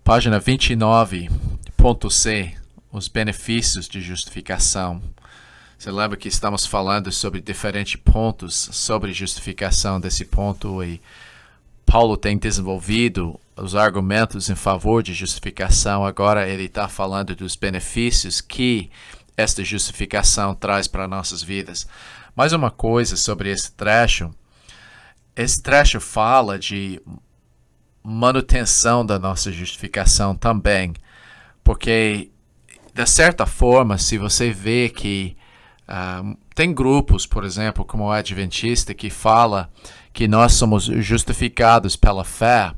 Página 29, ponto C, os benefícios de justificação. Você lembra que estamos falando sobre diferentes pontos sobre justificação desse ponto e Paulo tem desenvolvido os argumentos em favor de justificação. Agora ele está falando dos benefícios que esta justificação traz para nossas vidas. Mais uma coisa sobre esse trecho. Esse trecho fala de manutenção da nossa justificação também. Porque, de certa forma, se você vê que tem grupos, por exemplo, como o Adventista, que fala que nós somos justificados pela fé,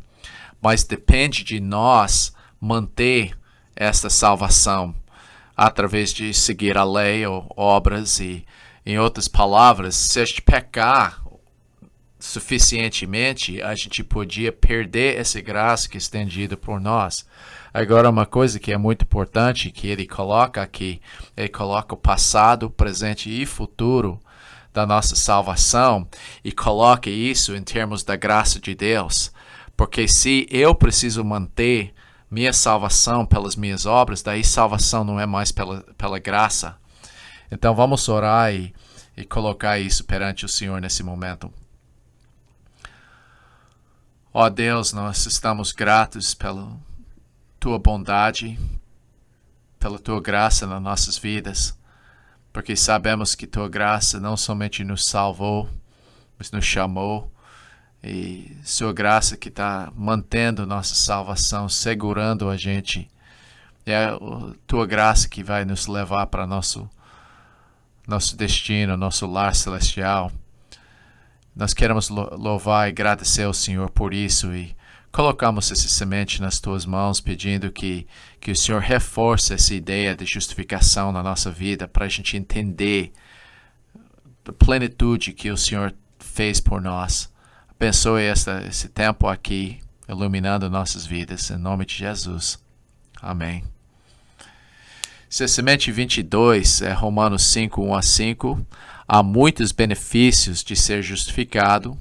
mas depende de nós manter esta salvação através de seguir a lei ou obras e, em outras palavras, se a gente pecar suficientemente, a gente podia perder essa graça que é estendida por nós. Agora, uma coisa que é muito importante que ele coloca aqui, ele coloca o passado, presente e futuro da nossa salvação e coloca isso em termos da graça de Deus. Porque se eu preciso manter minha salvação pelas minhas obras, daí salvação não é mais pela graça. Então vamos orar e colocar isso perante o Senhor nesse momento. Ó Deus, nós estamos gratos pela Tua bondade, pela Tua graça nas nossas vidas, porque sabemos que Tua graça não somente nos salvou, mas nos chamou, e Sua graça que está mantendo nossa salvação, segurando a gente. É a Tua graça que vai nos levar para nosso destino, nosso lar celestial. Nós queremos louvar e agradecer ao Senhor por isso e colocamos essa semente nas Tuas mãos, pedindo que o Senhor reforce essa ideia de justificação na nossa vida, para a gente entender a plenitude que o Senhor fez por nós. Abençoe esse tempo aqui, iluminando nossas vidas, em nome de Jesus. Amém. Se a semente 22 é Romanos 5, 1 a 5, há muitos benefícios de ser justificado,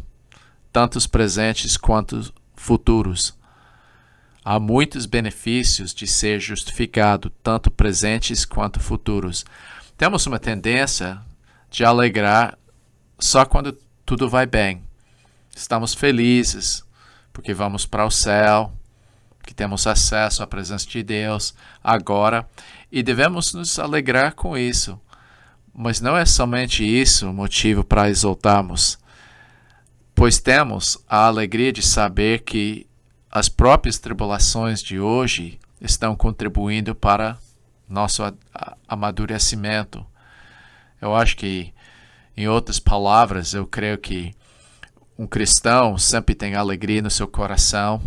tanto os presentes quanto futuros. Há muitos benefícios de ser justificado, tanto presentes quanto futuros. Temos uma tendência de alegrar só quando tudo vai bem. Estamos felizes porque vamos para o céu, que temos acesso à presença de Deus agora, e devemos nos alegrar com isso. Mas não é somente isso o motivo para exultarmos, pois temos a alegria de saber que as próprias tribulações de hoje estão contribuindo para nosso amadurecimento. Eu acho que, em outras palavras, eu creio que um cristão sempre tem alegria no seu coração,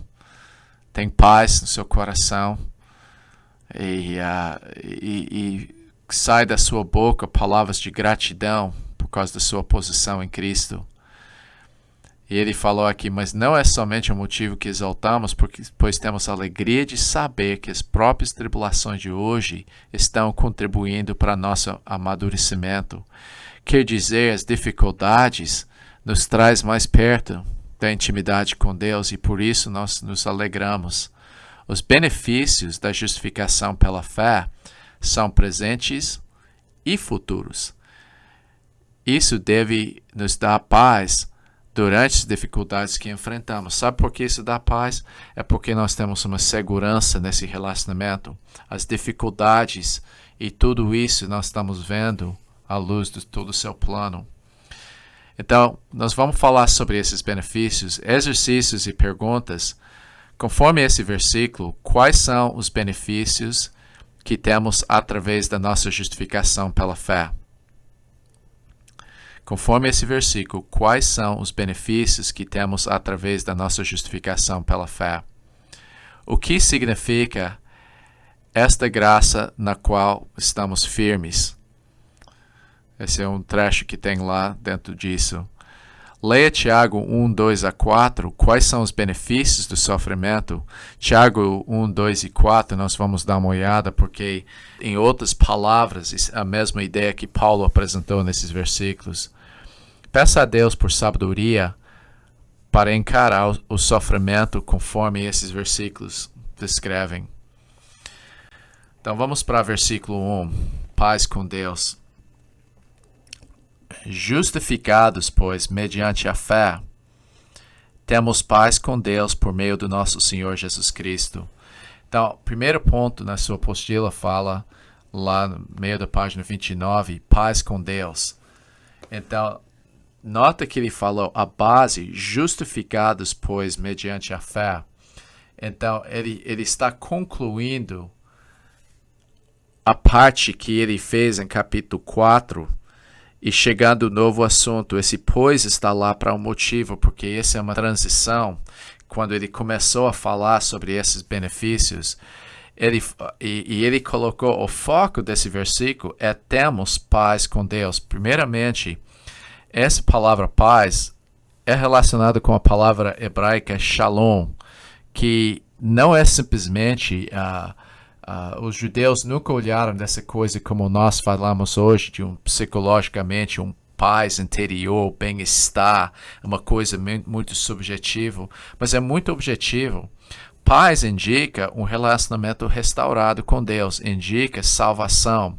tem paz no seu coração, e sai da sua boca palavras de gratidão por causa da sua posição em Cristo. E ele falou aqui, mas não é somente o motivo que exaltamos, pois temos a alegria de saber que as próprias tribulações de hoje estão contribuindo para nosso amadurecimento. Quer dizer, as dificuldades nos traz mais perto da intimidade com Deus e por isso nós nos alegramos. Os benefícios da justificação pela fé são presentes e futuros. Isso deve nos dar paz durante as dificuldades que enfrentamos. Sabe por que isso dá paz? É porque nós temos uma segurança nesse relacionamento. As dificuldades e tudo isso nós estamos vendo à luz de todo o seu plano. Então, nós vamos falar sobre esses benefícios, exercícios e perguntas. Conforme esse versículo, quais são os benefícios que temos através da nossa justificação pela fé? Conforme esse versículo, quais são os benefícios que temos através da nossa justificação pela fé? O que significa esta graça na qual estamos firmes? Esse é um trecho que tem lá dentro disso. Leia Tiago 1, 2 a 4. Quais são os benefícios do sofrimento? Tiago 1, 2 e 4 nós vamos dar uma olhada, porque, em outras palavras, a mesma ideia que Paulo apresentou nesses versículos. Peça a Deus por sabedoria para encarar o sofrimento conforme esses versículos descrevem. Então vamos para versículo 1. Paz com Deus. Justificados, pois, mediante a fé, temos paz com Deus por meio do nosso Senhor Jesus Cristo. Então, primeiro ponto na sua apostila fala, lá no meio da página 29, paz com Deus. Então, nota que ele falou a base, justificados, pois, mediante a fé. Então, ele está concluindo a parte que ele fez em capítulo 4, e chegando ao novo assunto. Esse pois está lá para um motivo, porque essa é uma transição. Quando ele começou a falar sobre esses benefícios, ele colocou o foco desse versículo é temos paz com Deus. Primeiramente, essa palavra paz é relacionada com a palavra hebraica shalom, que não é simplesmente os judeus nunca olharam dessa coisa como nós falamos hoje, de psicologicamente um paz interior, bem-estar, uma coisa muito subjetiva, mas é muito objetivo. Paz indica um relacionamento restaurado com Deus, indica salvação.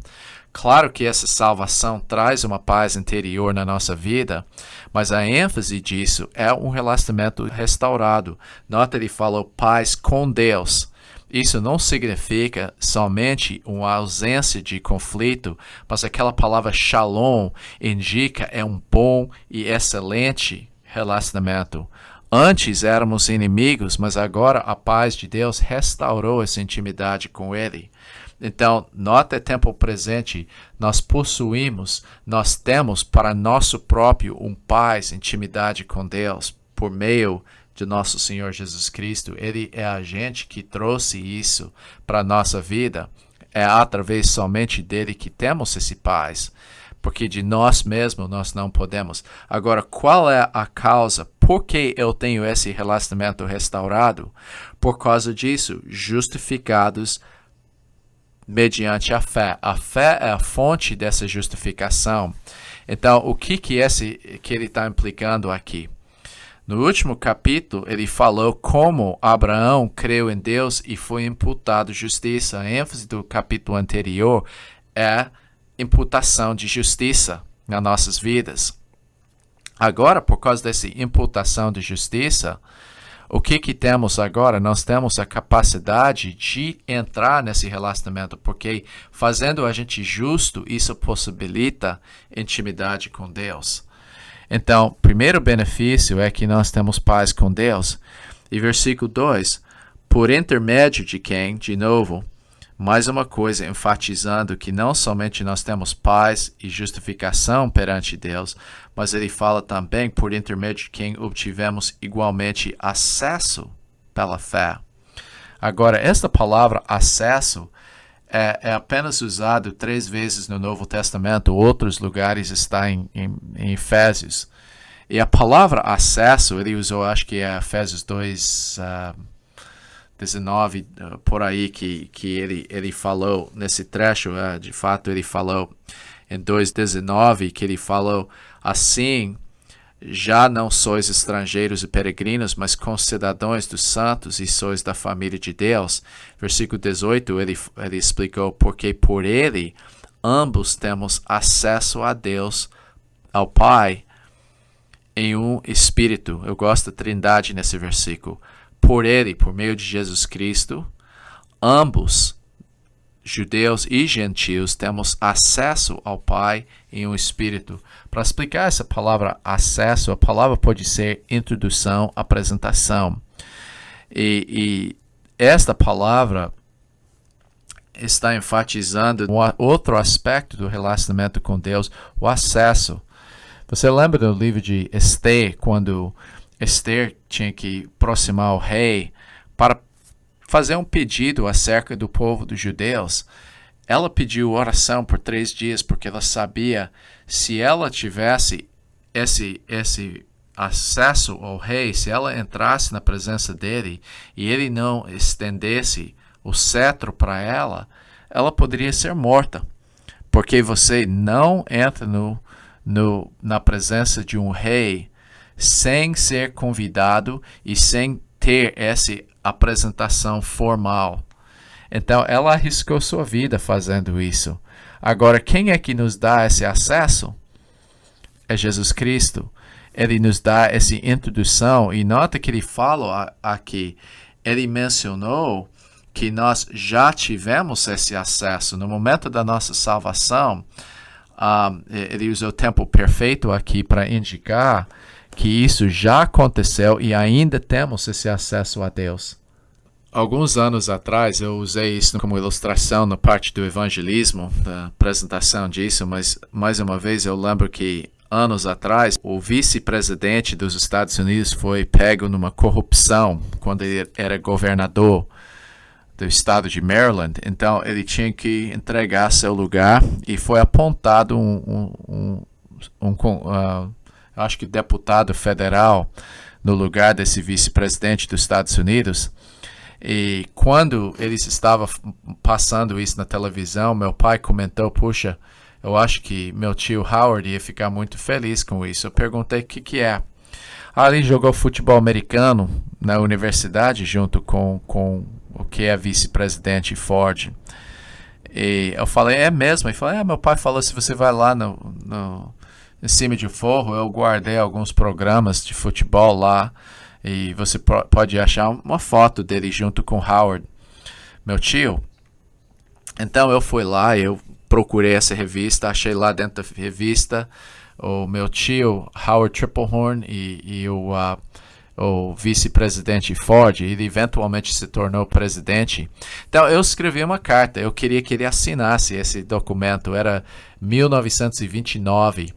Claro que essa salvação traz uma paz interior na nossa vida, mas a ênfase disso é um relacionamento restaurado. Nota, ele falou paz com Deus. Isso não significa somente uma ausência de conflito, mas aquela palavra shalom indica é um bom e excelente relacionamento. Antes éramos inimigos, mas agora a paz de Deus restaurou essa intimidade com Ele. Então, nota tempo presente, nós possuímos, nós temos para nosso próprio paz, intimidade com Deus, por meio de nosso Senhor Jesus Cristo. Ele é a gente que trouxe isso para a nossa vida. É através somente dele que temos esse paz, porque de nós mesmos nós não podemos. Agora, qual é a causa? Por que eu tenho esse relacionamento restaurado? Por causa disso, justificados mediante a fé. A fé é a fonte dessa justificação. Então, o que ele está implicando aqui? No último capítulo, ele falou como Abraão creu em Deus e foi imputado justiça. A ênfase do capítulo anterior é imputação de justiça nas nossas vidas. Agora, por causa dessa imputação de justiça, o que temos agora? Nós temos a capacidade de entrar nesse relacionamento, porque fazendo a gente justo, isso possibilita intimidade com Deus. Então, o primeiro benefício é que nós temos paz com Deus. E versículo 2, por intermédio de quem, de novo, mais uma coisa enfatizando que não somente nós temos paz e justificação perante Deus, mas ele fala também por intermédio de quem obtivemos igualmente acesso pela fé. Agora, esta palavra acesso é apenas usado 3 vezes no Novo Testamento, outros lugares está em Efésios. E a palavra acesso, ele usou, acho que é Efésios 2, 19, por aí, que ele falou nesse trecho, de fato ele falou em 2,19, que ele falou assim, já não sois estrangeiros e peregrinos, mas concidadãos dos santos e sois da família de Deus. Versículo 18, ele explicou, porque por ele ambos temos acesso a Deus, ao Pai, em um Espírito. Eu gosto da Trindade nesse versículo. Por ele, por meio de Jesus Cristo, ambos, judeus e gentios, temos acesso ao Pai em um Espírito. Para explicar essa palavra acesso, a palavra pode ser introdução, apresentação. E esta palavra está enfatizando um outro aspecto do relacionamento com Deus, o acesso. Você lembra do livro de Esther, quando Esther tinha que aproximar o rei para fazer um pedido acerca do povo dos judeus? Ela pediu oração por 3 dias, porque ela sabia, se ela tivesse esse acesso ao rei, se ela entrasse na presença dele e ele não estendesse o cetro para ela, ela poderia ser morta. Porque você não entra na presença de um rei sem ser convidado e sem ter esse apresentação formal. Então, ela arriscou sua vida fazendo isso. Agora, quem é que nos dá esse acesso? É Jesus Cristo. Ele nos dá essa introdução, e nota que ele fala aqui, ele mencionou que nós já tivemos esse acesso. No momento da nossa salvação, ele usou o tempo perfeito aqui para indicar que isso já aconteceu e ainda temos esse acesso a Deus. Alguns anos atrás eu usei isso como ilustração na parte do evangelismo, da apresentação disso, mas mais uma vez eu lembro que anos atrás o vice-presidente dos Estados Unidos foi pego numa corrupção quando ele era governador do estado de Maryland. Então ele tinha que entregar seu lugar e foi apontado acho que deputado federal no lugar desse vice-presidente dos Estados Unidos. E quando eles estavam passando isso na televisão, meu pai comentou, puxa, eu acho que meu tio Howard ia ficar muito feliz com isso. Eu perguntei o que é. Ele jogou futebol americano na universidade junto com o que é vice-presidente Ford. E eu falei, é mesmo? Ele falou, meu pai falou, se você vai lá em cima de forro, eu guardei alguns programas de futebol lá. E você pode achar uma foto dele junto com Howard, meu tio. Então eu fui lá, eu procurei essa revista, achei lá dentro da revista o meu tio Howard Triplehorn e o vice-presidente Ford. Ele eventualmente se tornou presidente. Então eu escrevi uma carta, eu queria que ele assinasse esse documento, era 1929.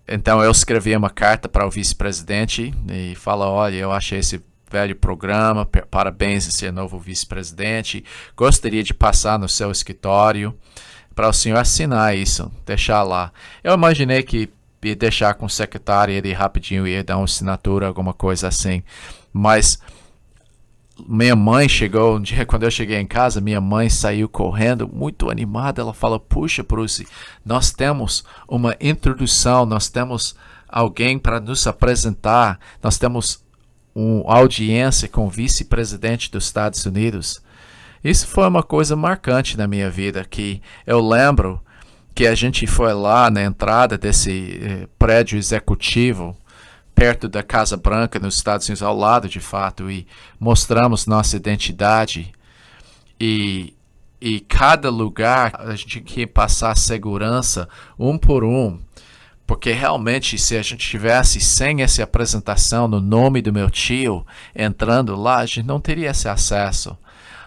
Então eu escrevi uma carta para o vice-presidente e falo, olha, eu achei esse velho programa, parabéns a ser novo vice-presidente, gostaria de passar no seu escritório para o senhor assinar isso, deixar lá. Eu imaginei que ia deixar com o secretário, ele rapidinho ia dar uma assinatura, alguma coisa assim, mas minha mãe chegou, um dia quando eu cheguei em casa, minha mãe saiu correndo, muito animada. Ela fala, puxa, Bruce, nós temos uma introdução, nós temos alguém para nos apresentar, nós temos uma audiência com o vice-presidente dos Estados Unidos. Isso foi uma coisa marcante na minha vida, que eu lembro que a gente foi lá na entrada desse prédio executivo, perto da Casa Branca, nos Estados Unidos, ao lado de fato, e mostramos nossa identidade. E cada lugar a gente tinha que passar segurança um por um, porque realmente se a gente tivesse sem essa apresentação no nome do meu tio entrando lá, a gente não teria esse acesso.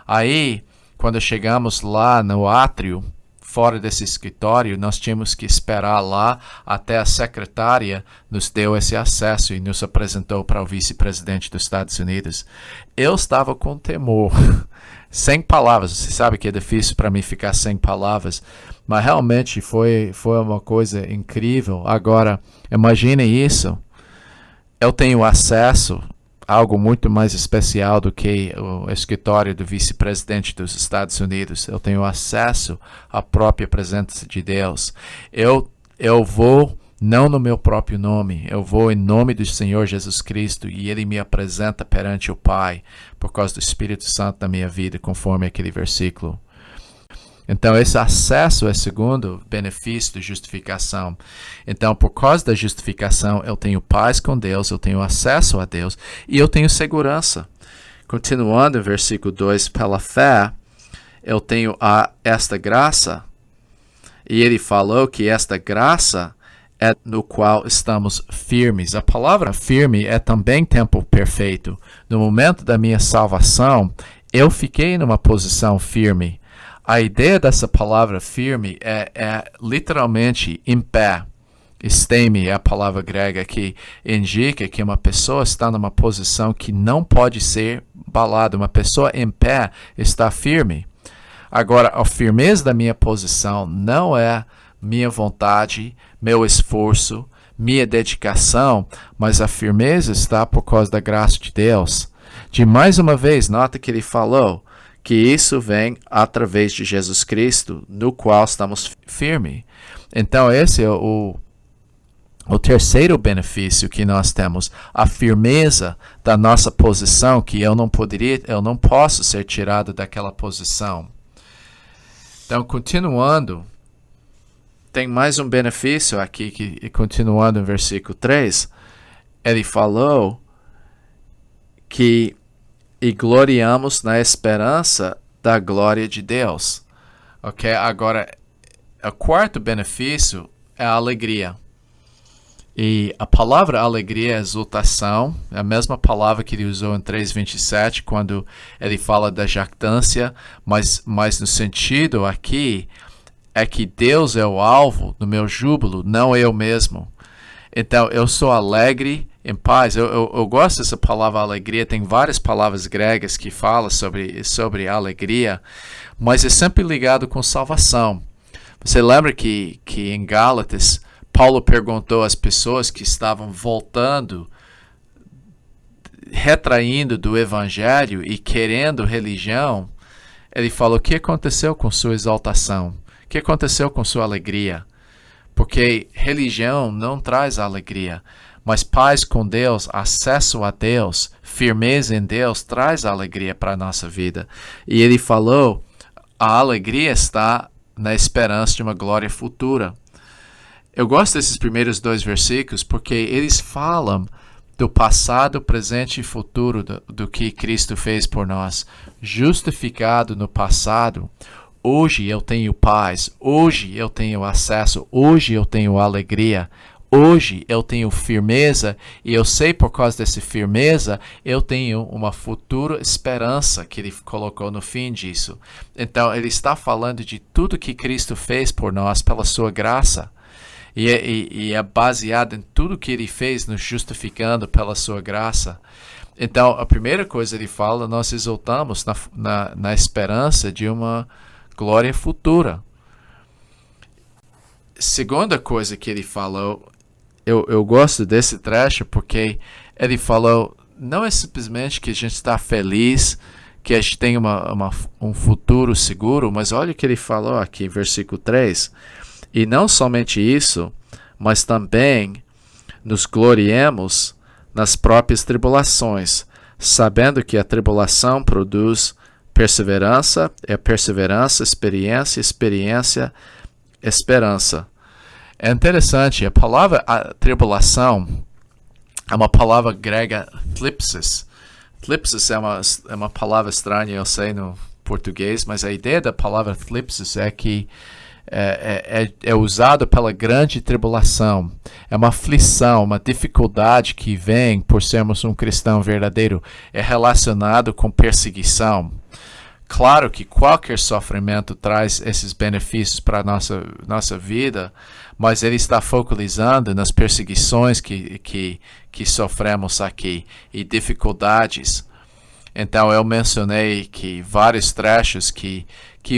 Aí, quando chegamos lá no átrio, fora desse escritório, nós tínhamos que esperar lá até a secretária nos deu esse acesso e nos apresentou para o vice-presidente dos Estados Unidos. Eu estava com temor, sem palavras. Você sabe que é difícil para mim ficar sem palavras, mas realmente foi uma coisa incrível. Agora, imagine isso. Eu tenho acesso algo muito mais especial do que o escritório do vice-presidente dos Estados Unidos. Eu tenho acesso à própria presença de Deus. Eu vou não no meu próprio nome, eu vou em nome do Senhor Jesus Cristo e Ele me apresenta perante o Pai por causa do Espírito Santo na minha vida, conforme aquele versículo. Então, esse acesso é o segundo benefício da justificação. Então, por causa da justificação, eu tenho paz com Deus, eu tenho acesso a Deus e eu tenho segurança. Continuando, versículo 2, pela fé, eu tenho esta graça. E ele falou que esta graça é no qual estamos firmes. A palavra firme é também tempo perfeito. No momento da minha salvação, eu fiquei numa posição firme. A ideia dessa palavra firme é literalmente em pé. Esteme é a palavra grega que indica que uma pessoa está numa posição que não pode ser abalada. Uma pessoa em pé está firme. Agora, a firmeza da minha posição não é minha vontade, meu esforço, minha dedicação, mas a firmeza está por causa da graça de Deus. De mais uma vez, nota que ele falou que isso vem através de Jesus Cristo, no qual estamos firmes. Então, esse é O terceiro benefício que nós temos, a firmeza da nossa posição, que eu não posso ser tirado daquela posição. Então, continuando, tem mais um benefício aqui, que continuando no versículo 3, ele falou que e gloriamos na esperança da glória de Deus. Ok? Agora, o quarto benefício é a alegria. E a palavra alegria é exultação, é a mesma palavra que ele usou em 3:27, quando ele fala da jactância, mas no sentido aqui é que Deus é o alvo do meu júbilo, não eu mesmo. Então, eu sou alegre, em paz. Eu gosto dessa palavra alegria, tem várias palavras gregas que falam sobre alegria, mas é sempre ligado com salvação. Você lembra que em Gálatas, Paulo perguntou às pessoas que estavam voltando, retraindo do evangelho e querendo religião, ele falou: o que aconteceu com sua exaltação? O que aconteceu com sua alegria? Porque religião não traz alegria, mas paz com Deus, acesso a Deus, firmeza em Deus, traz alegria para a nossa vida. E ele falou: a alegria está na esperança de uma glória futura. Eu gosto desses primeiros 2 versículos porque eles falam do passado, presente e futuro do que Cristo fez por nós. Justificado no passado, hoje eu tenho paz, hoje eu tenho acesso, hoje eu tenho alegria, hoje eu tenho firmeza, e eu sei por causa dessa firmeza, eu tenho uma futura esperança que ele colocou no fim disso. Então ele está falando de tudo que Cristo fez por nós pela sua graça. E é baseado em tudo que ele fez, nos justificando pela sua graça. Então, a primeira coisa ele fala, nós exultamos na esperança de uma glória futura. Segunda coisa que ele falou, eu gosto desse trecho porque ele falou, não é simplesmente que a gente está feliz, que a gente tem um futuro seguro, mas olha o que ele falou aqui, versículo 3. E não somente isso, mas também nos gloriemos nas próprias tribulações, sabendo que a tribulação produz perseverança, e a perseverança, experiência, experiência, esperança. É interessante, a palavra tribulação é uma palavra grega thlipsis. Thlipsis é uma palavra estranha, eu sei, no português, mas a ideia da palavra thlipsis é que é usado pela grande tribulação. É uma aflição, uma dificuldade que vem por sermos um cristão verdadeiro. É relacionado com perseguição. Claro que qualquer sofrimento traz esses benefícios para a nossa vida, mas ele está focalizando nas perseguições que sofremos aqui e dificuldades. Então eu mencionei que vários trechos que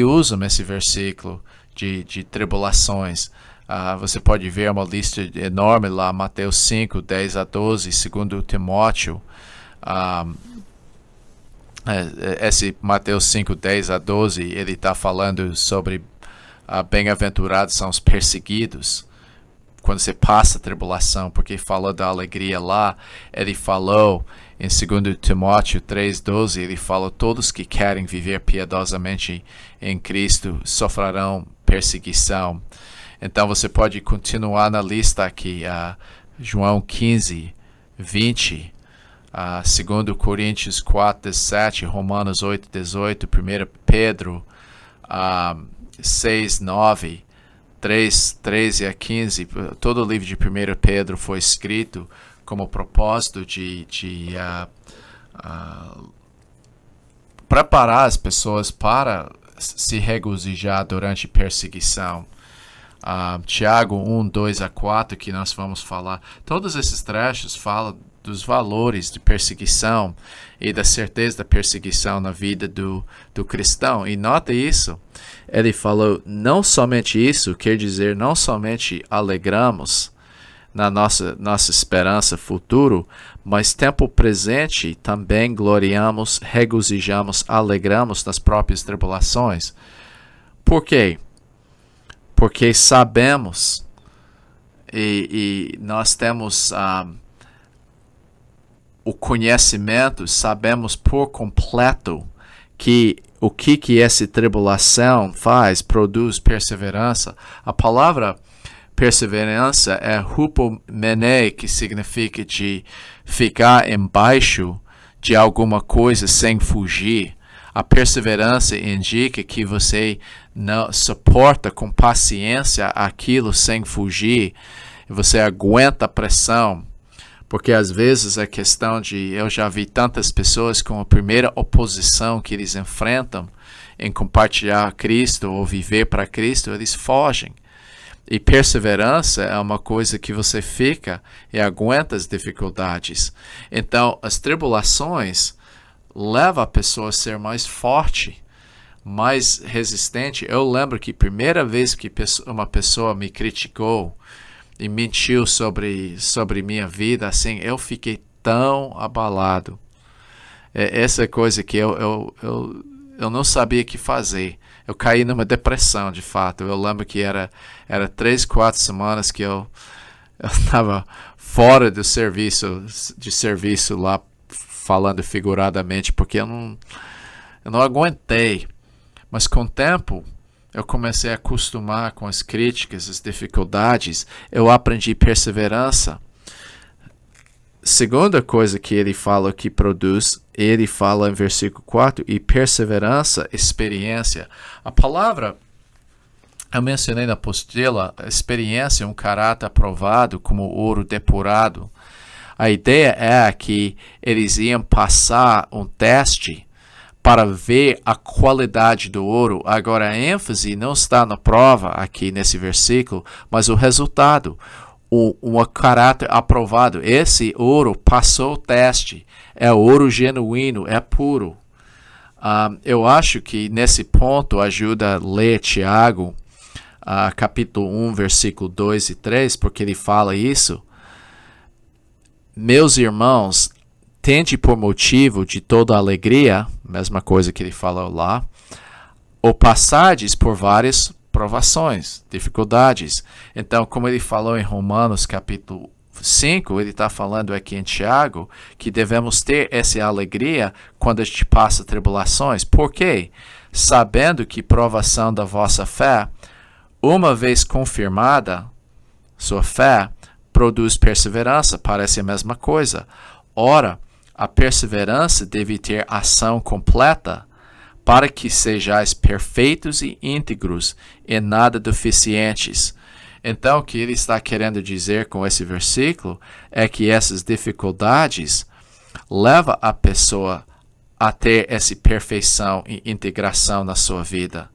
usam esse versículo de tribulações. Você pode ver uma lista enorme lá, Mateus 5, 10 a 12, 2 Timóteo. Esse Mateus 5, 10 a 12, ele está falando sobre bem-aventurados são os perseguidos. Quando você passa a tribulação, porque falou da alegria lá, ele falou em 2 Timóteo 3,12, ele falou, todos que querem viver piedosamente em Cristo sofrerão perseguição. Então você pode continuar na lista aqui, João 15, 20, 2 Coríntios 4, 17, Romanos 8, 18, 1 Pedro 6, 9, 3, 13 a 15, todo o livro de 1 Pedro foi escrito como propósito de preparar as pessoas para se regozijar durante perseguição. Tiago 1, 2 a 4, que nós vamos falar. Todos esses trechos falam dos valores de perseguição e da certeza da perseguição na vida do cristão. E nota isso, ele falou, não somente isso, quer dizer, não somente alegramos na nossa esperança futuro, mas tempo presente também gloriamos, regozijamos, alegramos nas próprias tribulações. Por quê? Porque sabemos, e nós temos o conhecimento, sabemos por completo que o que essa tribulação faz, produz perseverança. A palavra perseverança é hupomene, que significa de ficar embaixo de alguma coisa sem fugir. A perseverança indica que você não suporta com paciência aquilo sem fugir. Você aguenta a pressão. Porque às vezes a questão eu já vi tantas pessoas com a primeira oposição que eles enfrentam em compartilhar Cristo ou viver para Cristo, eles fogem. E perseverança é uma coisa que você fica e aguenta as dificuldades. Então, as tribulações levam a pessoa a ser mais forte, mais resistente. Eu lembro que a primeira vez que uma pessoa me criticou e mentiu sobre minha vida, assim, eu fiquei tão abalado. Essa coisa que eu não sabia o que fazer. Eu caí numa depressão, de fato. Eu lembro que era 3, 4 semanas que eu estava fora do serviço lá, falando figuradamente, porque eu não aguentei. Mas com o tempo, eu comecei a acostumar com as críticas, as dificuldades. Eu aprendi perseverança. Segunda coisa que ele fala que produz, ele fala em versículo 4, e perseverança, experiência. A palavra, eu mencionei na apostila, experiência é um caráter aprovado como ouro depurado. A ideia é que eles iam passar um teste para ver a qualidade do ouro. Agora, a ênfase não está na prova aqui nesse versículo, mas o resultado, um caráter aprovado. Esse ouro passou o teste, é ouro genuíno, é puro. Eu acho que nesse ponto ajuda a ler Tiago, capítulo 1, versículo 2 e 3, porque ele fala isso. Meus irmãos, tende por motivo de toda alegria, mesma coisa que ele falou lá, ou passardes por várias provações, dificuldades. Então, como ele falou em Romanos capítulo 5, ele está falando aqui em Tiago, que devemos ter essa alegria quando a gente passa tribulações. Por quê? Sabendo que provação da vossa fé, uma vez confirmada, sua fé produz perseverança, parece a mesma coisa. Ora, a perseverança deve ter ação completa, para que sejais perfeitos e íntegros, e nada deficientes. Então, o que ele está querendo dizer com esse versículo é que essas dificuldades levam a pessoa a ter essa perfeição e integração na sua vida,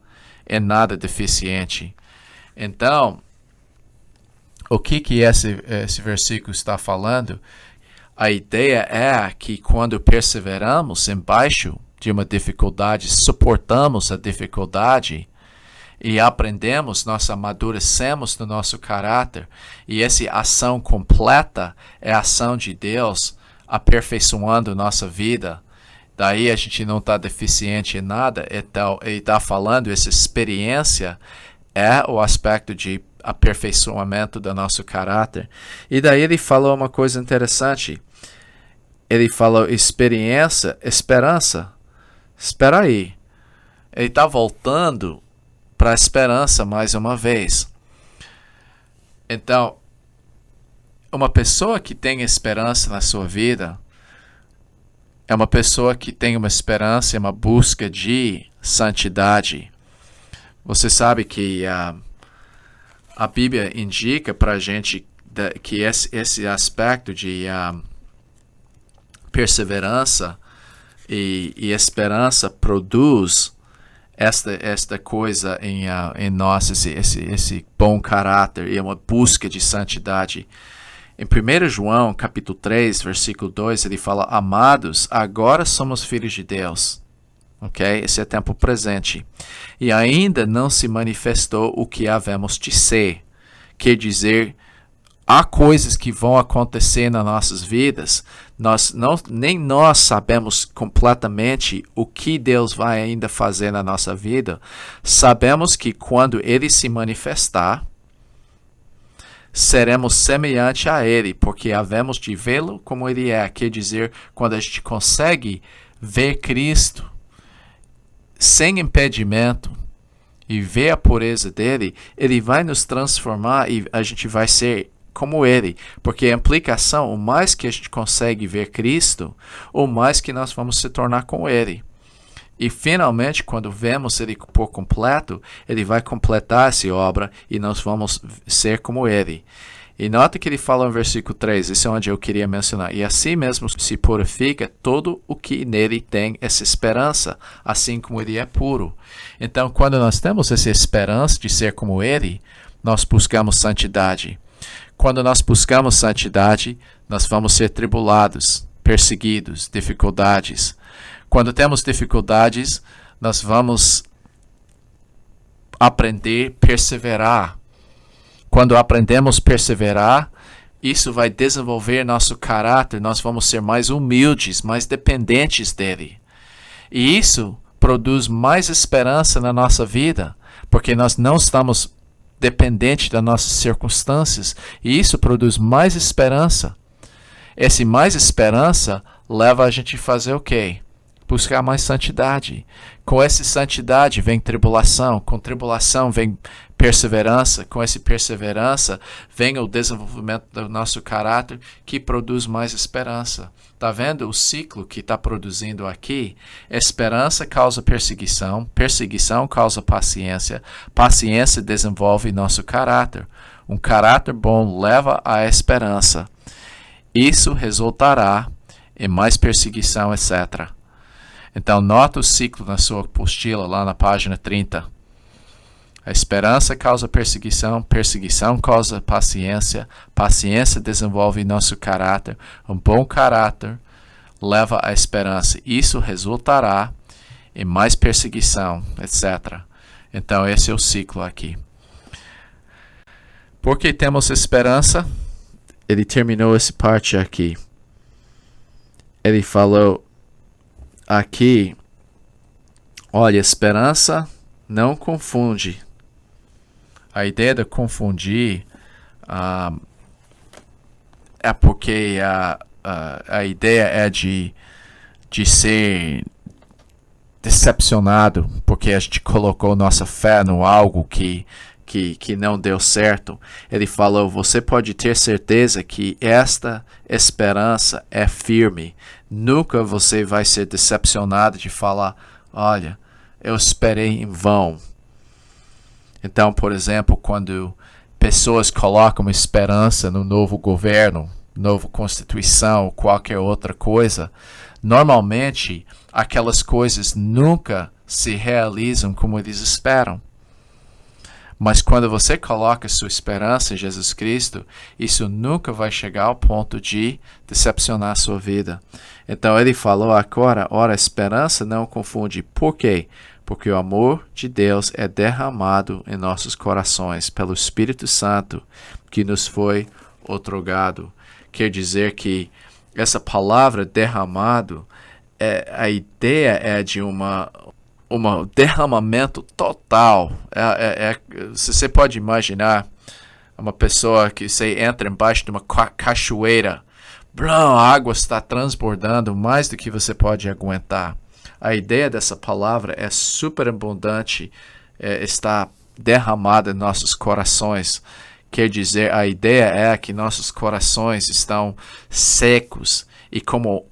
e nada deficiente. Então, o que esse versículo está falando? A ideia é que quando perseveramos embaixo de uma dificuldade, suportamos a dificuldade e aprendemos, nós amadurecemos no nosso caráter. E essa ação completa é a ação de Deus aperfeiçoando nossa vida. Daí a gente não está deficiente em nada. Então, ele está falando, essa experiência é o aspecto de aperfeiçoamento do nosso caráter. E daí ele falou uma coisa interessante. Ele falou experiência, esperança. Espera aí. Ele está voltando para a esperança mais uma vez. Então, uma pessoa que tem esperança na sua vida é uma pessoa que tem uma esperança e uma busca de santidade. Você sabe que a Bíblia indica para a gente que esse aspecto de perseverança e esperança produz esta coisa em nós, esse bom caráter e uma busca de santidade. Em 1 João, capítulo 3, versículo 2, ele fala, amados, agora somos filhos de Deus. Okay? Esse é tempo presente. E ainda não se manifestou o que havemos de ser. Quer dizer, há coisas que vão acontecer nas nossas vidas, nem nós sabemos completamente o que Deus vai ainda fazer na nossa vida. Sabemos que quando Ele se manifestar, seremos semelhante a Ele, porque havemos de vê-lo como Ele é. Quer dizer, quando a gente consegue ver Cristo sem impedimento e ver a pureza dele, Ele vai nos transformar e a gente vai ser como Ele. Porque a implicação, o mais que a gente consegue ver Cristo, o mais que nós vamos se tornar com Ele. E finalmente, quando vemos Ele por completo, Ele vai completar essa obra e nós vamos ser como Ele. E nota que ele fala no versículo 3, isso é onde eu queria mencionar. E assim mesmo se purifica todo o que nele tem essa esperança, assim como Ele é puro. Então, quando nós temos essa esperança de ser como Ele, nós buscamos santidade. Quando nós buscamos santidade, nós vamos ser tribulados, perseguidos, dificuldades. Quando temos dificuldades, nós vamos aprender a perseverar. Quando aprendemos a perseverar, isso vai desenvolver nosso caráter, nós vamos ser mais humildes, mais dependentes dele. E isso produz mais esperança na nossa vida, porque nós não estamos dependentes das nossas circunstâncias, e isso produz mais esperança. Esse mais esperança leva a gente a fazer o quê? Buscar mais santidade. Com essa santidade vem tribulação, com tribulação vem perseverança, com essa perseverança vem o desenvolvimento do nosso caráter que produz mais esperança. Está vendo o ciclo que está produzindo aqui? Esperança causa perseguição, perseguição causa paciência, paciência desenvolve nosso caráter. Um caráter bom leva à esperança. Isso resultará em mais perseguição, etc. Então, nota o ciclo na sua apostila, lá na página 30. A esperança causa perseguição, perseguição causa paciência, paciência desenvolve nosso caráter, um bom caráter leva à esperança. Isso resultará em mais perseguição, etc. Então, esse é o ciclo aqui. Porque temos esperança, ele terminou essa parte aqui. Ele falou aqui, olha, esperança não confunde. A ideia de confundir é porque a ideia é de ser decepcionado, porque a gente colocou nossa fé no algo que não deu certo. Ele falou, você pode ter certeza que esta esperança é firme. Nunca você vai ser decepcionado de falar, olha, eu esperei em vão. Então, por exemplo, quando pessoas colocam esperança no novo governo, nova Constituição, qualquer outra coisa, normalmente aquelas coisas nunca se realizam como eles esperam. Mas quando você coloca sua esperança em Jesus Cristo, isso nunca vai chegar ao ponto de decepcionar a sua vida. Então ele falou agora, ora, a esperança não confunde. Por quê? Porque o amor de Deus é derramado em nossos corações pelo Espírito Santo que nos foi outorgado. Quer dizer que essa palavra derramado, a ideia é de um derramamento total. Você pode imaginar uma pessoa que você entra embaixo de uma cachoeira, a água está transbordando mais do que você pode aguentar. A ideia dessa palavra é super abundante, está derramada em nossos corações. Quer dizer, a ideia é que nossos corações estão secos e como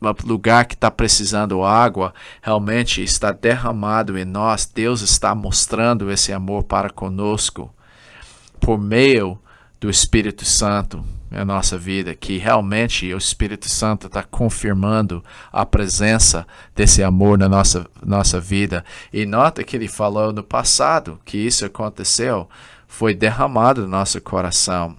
o lugar que está precisando água realmente está derramado em nós. Deus está mostrando esse amor para conosco por meio do Espírito Santo na nossa vida, que realmente o Espírito Santo está confirmando a presença desse amor na nossa vida. E nota que ele falou no passado que isso aconteceu, foi derramado no nosso coração.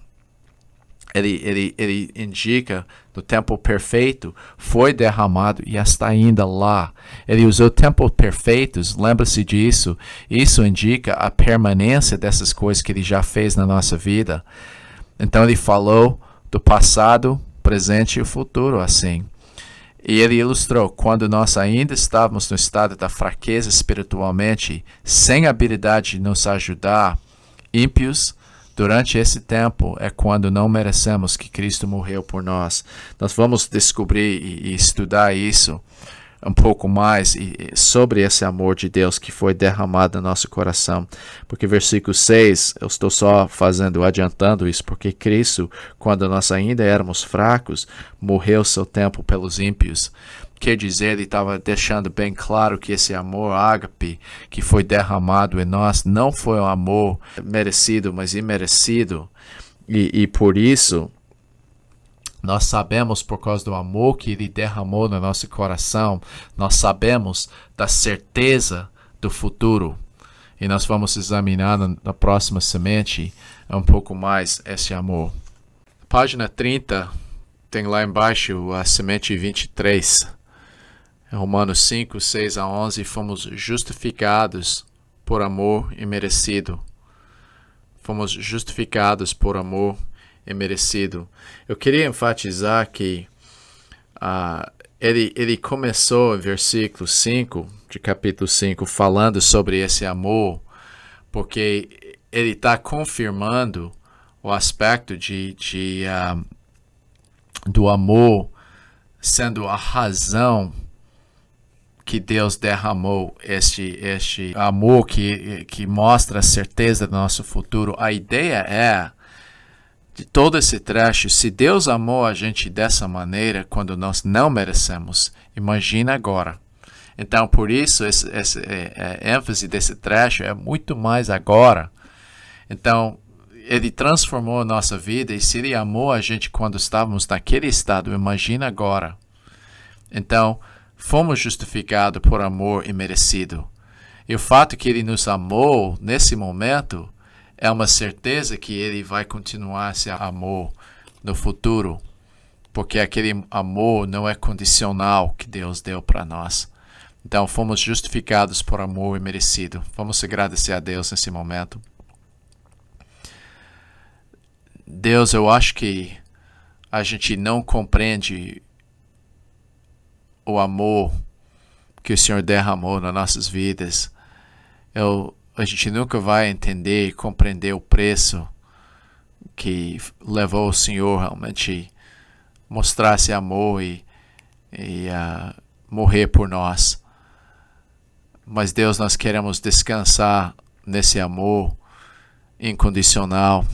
Ele indica no tempo perfeito, foi derramado e está ainda lá. Ele usou tempos perfeitos, lembra-se disso. Isso indica a permanência dessas coisas que ele já fez na nossa vida. Então ele falou do passado, presente e o futuro assim. E ele ilustrou, quando nós ainda estávamos no estado da fraqueza espiritualmente, sem habilidade de nos ajudar, ímpios durante esse tempo é quando não merecemos que Cristo morreu por nós. Nós vamos descobrir e estudar isso um pouco mais sobre esse amor de Deus que foi derramado no nosso coração. Porque versículo 6, eu estou só adiantando isso, porque Cristo, quando nós ainda éramos fracos, morreu seu tempo pelos ímpios. Quer dizer, ele estava deixando bem claro que esse amor ágape que foi derramado em nós não foi um amor merecido, mas imerecido. E por isso, nós sabemos, por causa do amor que ele derramou no nosso coração, nós sabemos da certeza do futuro. E nós vamos examinar na próxima semente um pouco mais esse amor. Página 30, tem lá embaixo a semente 23. Romanos 5, 6 a 11, fomos justificados por amor imerecido. Fomos justificados por amor imerecido. Eu queria enfatizar que ele começou em versículo 5, de capítulo 5, falando sobre esse amor, porque ele está confirmando o aspecto do amor sendo a razão que Deus derramou, este amor que mostra a certeza do nosso futuro. A ideia é, de todo esse trecho, se Deus amou a gente dessa maneira, quando nós não merecemos, imagina agora. Então, por isso, a ênfase desse trecho é muito mais agora. Então, ele transformou a nossa vida, e se ele amou a gente quando estávamos naquele estado, imagina agora. Então, fomos justificados por amor imerecido. E o fato que ele nos amou nesse momento é uma certeza que ele vai continuar esse amor no futuro. Porque aquele amor não é condicional que Deus deu para nós. Então, fomos justificados por amor imerecido. Vamos agradecer a Deus nesse momento. Deus, eu acho que a gente não compreende o amor que o Senhor derramou nas nossas vidas. A gente nunca vai entender e compreender o preço que levou o Senhor realmente mostrar esse amor e morrer por nós. Mas Deus, nós queremos descansar nesse amor incondicional.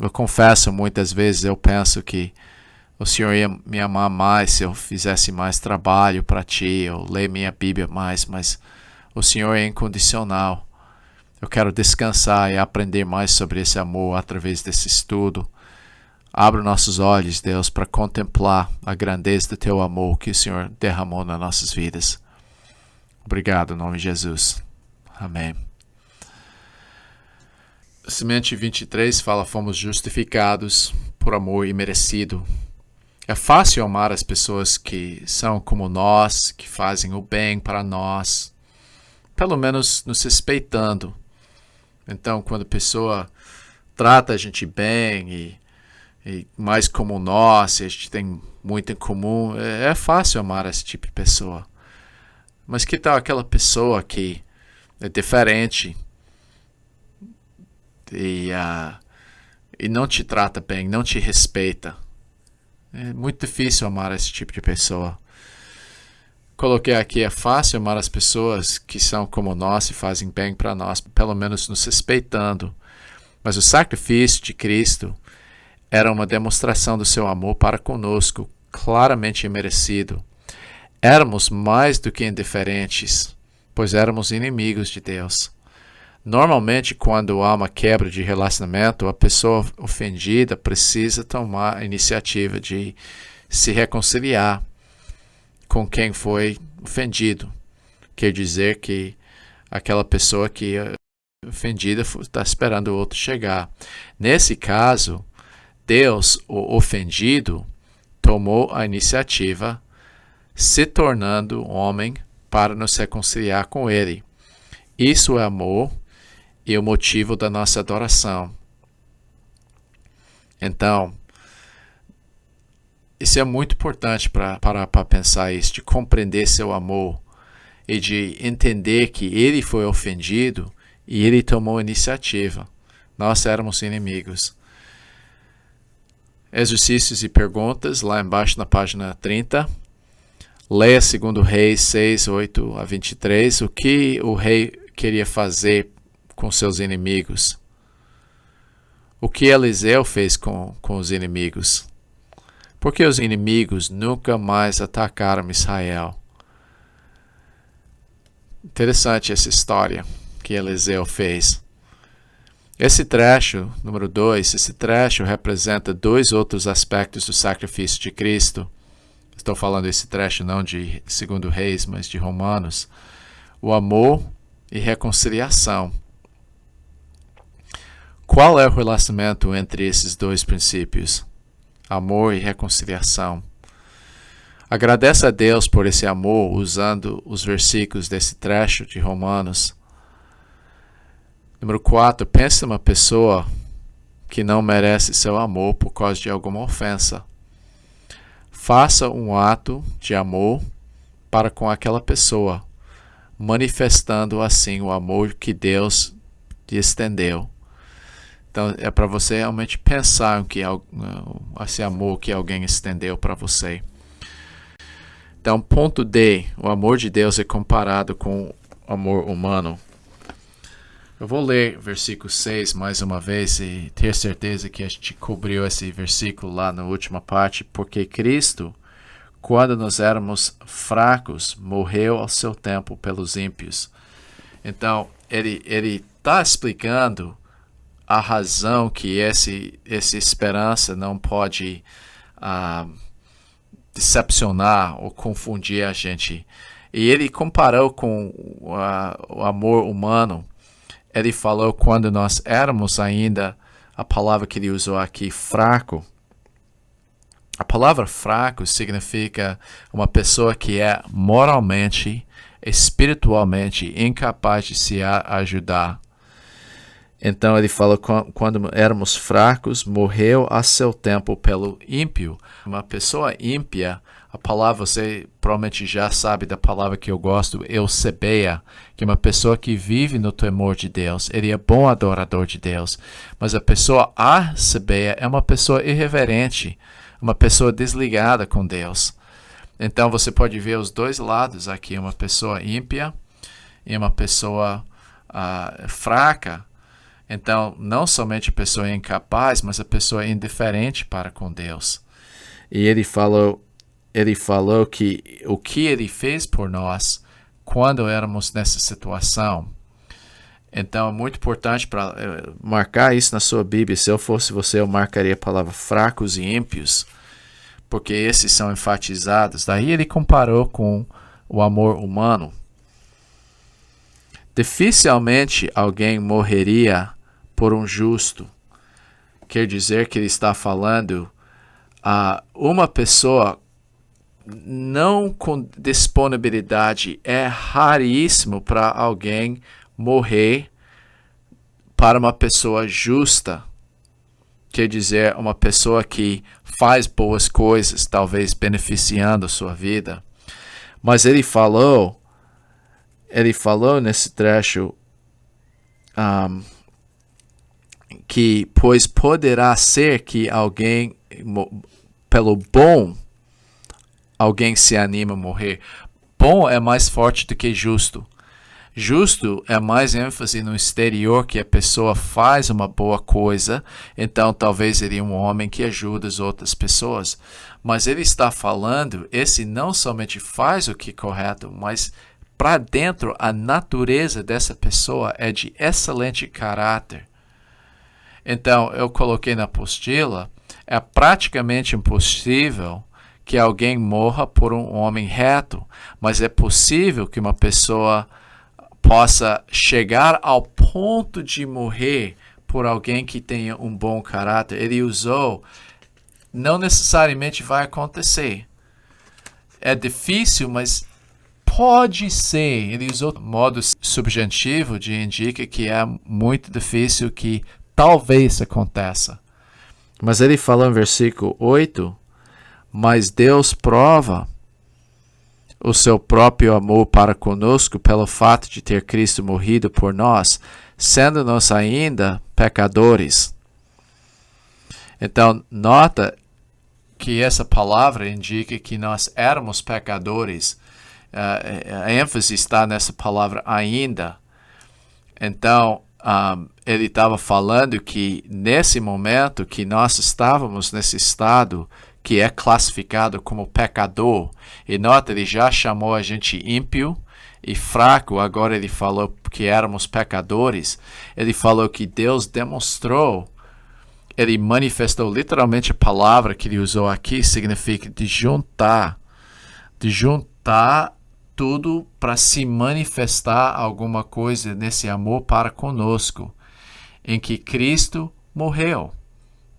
Eu confesso, muitas vezes eu penso que o Senhor ia me amar mais se eu fizesse mais trabalho para Ti, eu ler minha Bíblia mais, mas o Senhor é incondicional. Eu quero descansar e aprender mais sobre esse amor através desse estudo. Abra nossos olhos, Deus, para contemplar a grandeza do Teu amor que o Senhor derramou nas nossas vidas. Obrigado, em nome de Jesus. Amém. Semente 23 fala, fomos justificados por amor imerecido. É fácil amar as pessoas que são como nós, que fazem o bem para nós, pelo menos nos respeitando. Então, quando a pessoa trata a gente bem e mais como nós, e a gente tem muito em comum, é fácil amar esse tipo de pessoa. Mas que tal aquela pessoa que é diferente e não te trata bem, não te respeita? É muito difícil amar esse tipo de pessoa. Coloquei aqui, é fácil amar as pessoas que são como nós e fazem bem para nós, pelo menos nos respeitando. Mas o sacrifício de Cristo era uma demonstração do seu amor para conosco, claramente imerecido. Éramos mais do que indiferentes, pois éramos inimigos de Deus. Normalmente, quando há uma quebra de relacionamento, a pessoa ofendida precisa tomar a iniciativa de se reconciliar com quem foi ofendido. Quer dizer que aquela pessoa que é ofendida está esperando o outro chegar. Nesse caso, Deus, o ofendido, tomou a iniciativa, se tornando homem para nos reconciliar com Ele. Isso é amor e o motivo da nossa adoração. Então, isso é muito importante para pensar isso, de compreender seu amor e de entender que ele foi ofendido e ele tomou iniciativa. Nós éramos inimigos. Exercícios e perguntas, lá embaixo na página 30. Leia 2 Reis 6, 8 a 23. O que o rei queria fazer com seus inimigos? O que Eliseu fez com os inimigos? Por que os inimigos nunca mais atacaram Israel? Interessante essa história que Eliseu fez. Esse trecho, número 2, esse trecho representa 2 outros aspectos do sacrifício de Cristo. Estou falando desse trecho não de 2 Reis, mas de Romanos. O amor e reconciliação. Qual é o relacionamento entre esses 2 princípios? Amor e reconciliação. Agradeça a Deus por esse amor usando os versículos desse trecho de Romanos. Número 4, pense numa pessoa que não merece seu amor por causa de alguma ofensa. Faça um ato de amor para com aquela pessoa, manifestando assim o amor que Deus te estendeu. Então, é para você realmente pensar que esse amor que alguém estendeu para você. Então, ponto D, o amor de Deus é comparado com o amor humano. Eu vou ler versículo 6 mais uma vez e ter certeza que a gente cobriu esse versículo lá na última parte. Porque Cristo, quando nós éramos fracos, morreu ao seu tempo pelos ímpios. Então, ele está explicando a razão que essa esperança não pode decepcionar ou confundir a gente. E ele comparou com o amor humano. Ele falou quando nós éramos ainda, a palavra que ele usou aqui, fraco. A palavra fraco significa uma pessoa que é moralmente, espiritualmente incapaz de se ajudar. Então ele falou, quando éramos fracos, morreu a seu tempo pelo ímpio. Uma pessoa ímpia, a palavra, você provavelmente já sabe da palavra que eu gosto, eusebeia, que é uma pessoa que vive no temor de Deus. Ele é bom adorador de Deus. Mas a pessoa asebeia é uma pessoa irreverente, uma pessoa desligada com Deus. Então você pode ver os 2 lados aqui, uma pessoa ímpia e uma pessoa fraca. Então, não somente a pessoa é incapaz, mas a pessoa é indiferente para com Deus. E ele falou que o que ele fez por nós quando éramos nessa situação. Então, é muito importante para marcar isso na sua Bíblia. Se eu fosse você, eu marcaria a palavra fracos e ímpios, porque esses são enfatizados. Daí ele comparou com o amor humano. Dificilmente alguém morreria por um justo. Quer dizer que ele está falando uma pessoa não com disponibilidade. É raríssimo para alguém morrer para uma pessoa justa. Quer dizer, uma pessoa que faz boas coisas, talvez beneficiando a sua vida. Mas ele falou nesse trecho que, pois poderá ser que alguém, pelo bom, alguém se anima a morrer. Bom é mais forte do que justo. Justo é mais ênfase no exterior, que a pessoa faz uma boa coisa, então talvez ele é um homem que ajuda as outras pessoas. Mas ele está falando, esse não somente faz o que é correto, mas para dentro a natureza dessa pessoa é de excelente caráter. Então, eu coloquei na apostila, é praticamente impossível que alguém morra por um homem reto, mas é possível que uma pessoa possa chegar ao ponto de morrer por alguém que tenha um bom caráter. Ele usou, não necessariamente vai acontecer. É difícil, mas pode ser. Ele usou modo subjuntivo de indica que é muito difícil que talvez aconteça. Mas ele falou em versículo 8, mas Deus prova o seu próprio amor para conosco pelo fato de ter Cristo morrido por nós, sendo nós ainda pecadores. Então, nota que essa palavra indica que nós éramos pecadores. A ênfase está nessa palavra ainda. Então, ele estava falando que nesse momento que nós estávamos nesse estado que é classificado como pecador, e nota, ele já chamou a gente ímpio e fraco, agora ele falou que éramos pecadores. Ele falou que Deus demonstrou, ele manifestou, literalmente a palavra que ele usou aqui significa de juntar tudo para se manifestar alguma coisa nesse amor para conosco, em que Cristo morreu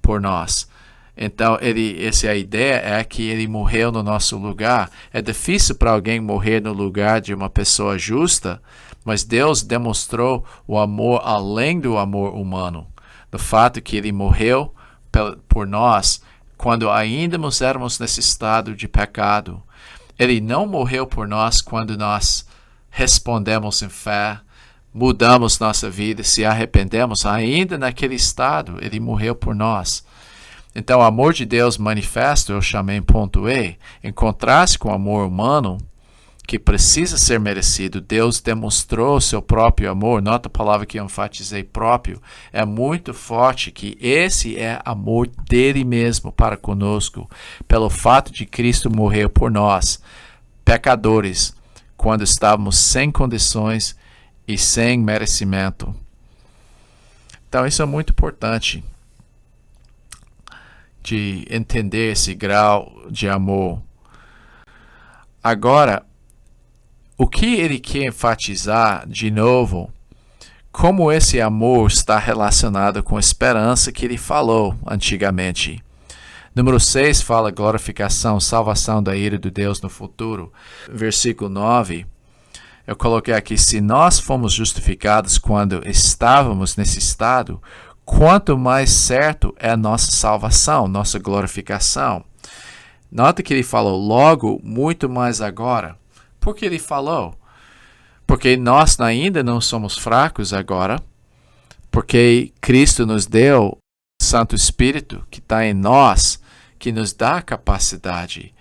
por nós. Então, a ideia é que ele morreu no nosso lugar. É difícil para alguém morrer no lugar de uma pessoa justa, mas Deus demonstrou o amor além do amor humano. Do fato que ele morreu por nós quando ainda éramos nesse estado de pecado. Ele não morreu por nós quando nós respondemos em fé, mudamos nossa vida, se arrependemos. Ainda naquele estado, ele morreu por nós. Então, o amor de Deus manifesto, eu chamei em ponto E, em contraste com o amor humano, que precisa ser merecido, Deus demonstrou seu próprio amor. Nota a palavra que eu enfatizei, próprio. É muito forte que esse é amor dele mesmo para conosco, pelo fato de Cristo morrer por nós, pecadores, quando estávamos sem condições e sem merecimento. Então, isso é muito importante de entender esse grau de amor. Agora, o que ele quer enfatizar de novo, como esse amor está relacionado com a esperança que ele falou antigamente. Número 6 fala glorificação, salvação da ira de Deus no futuro. Versículo 9, eu coloquei aqui, se nós fomos justificados quando estávamos nesse estado, quanto mais certo é a nossa salvação, nossa glorificação. Nota que ele falou logo, muito mais agora. Por que ele falou? Porque nós ainda não somos fracos agora, porque Cristo nos deu o Santo Espírito que está em nós, que nos dá a capacidade.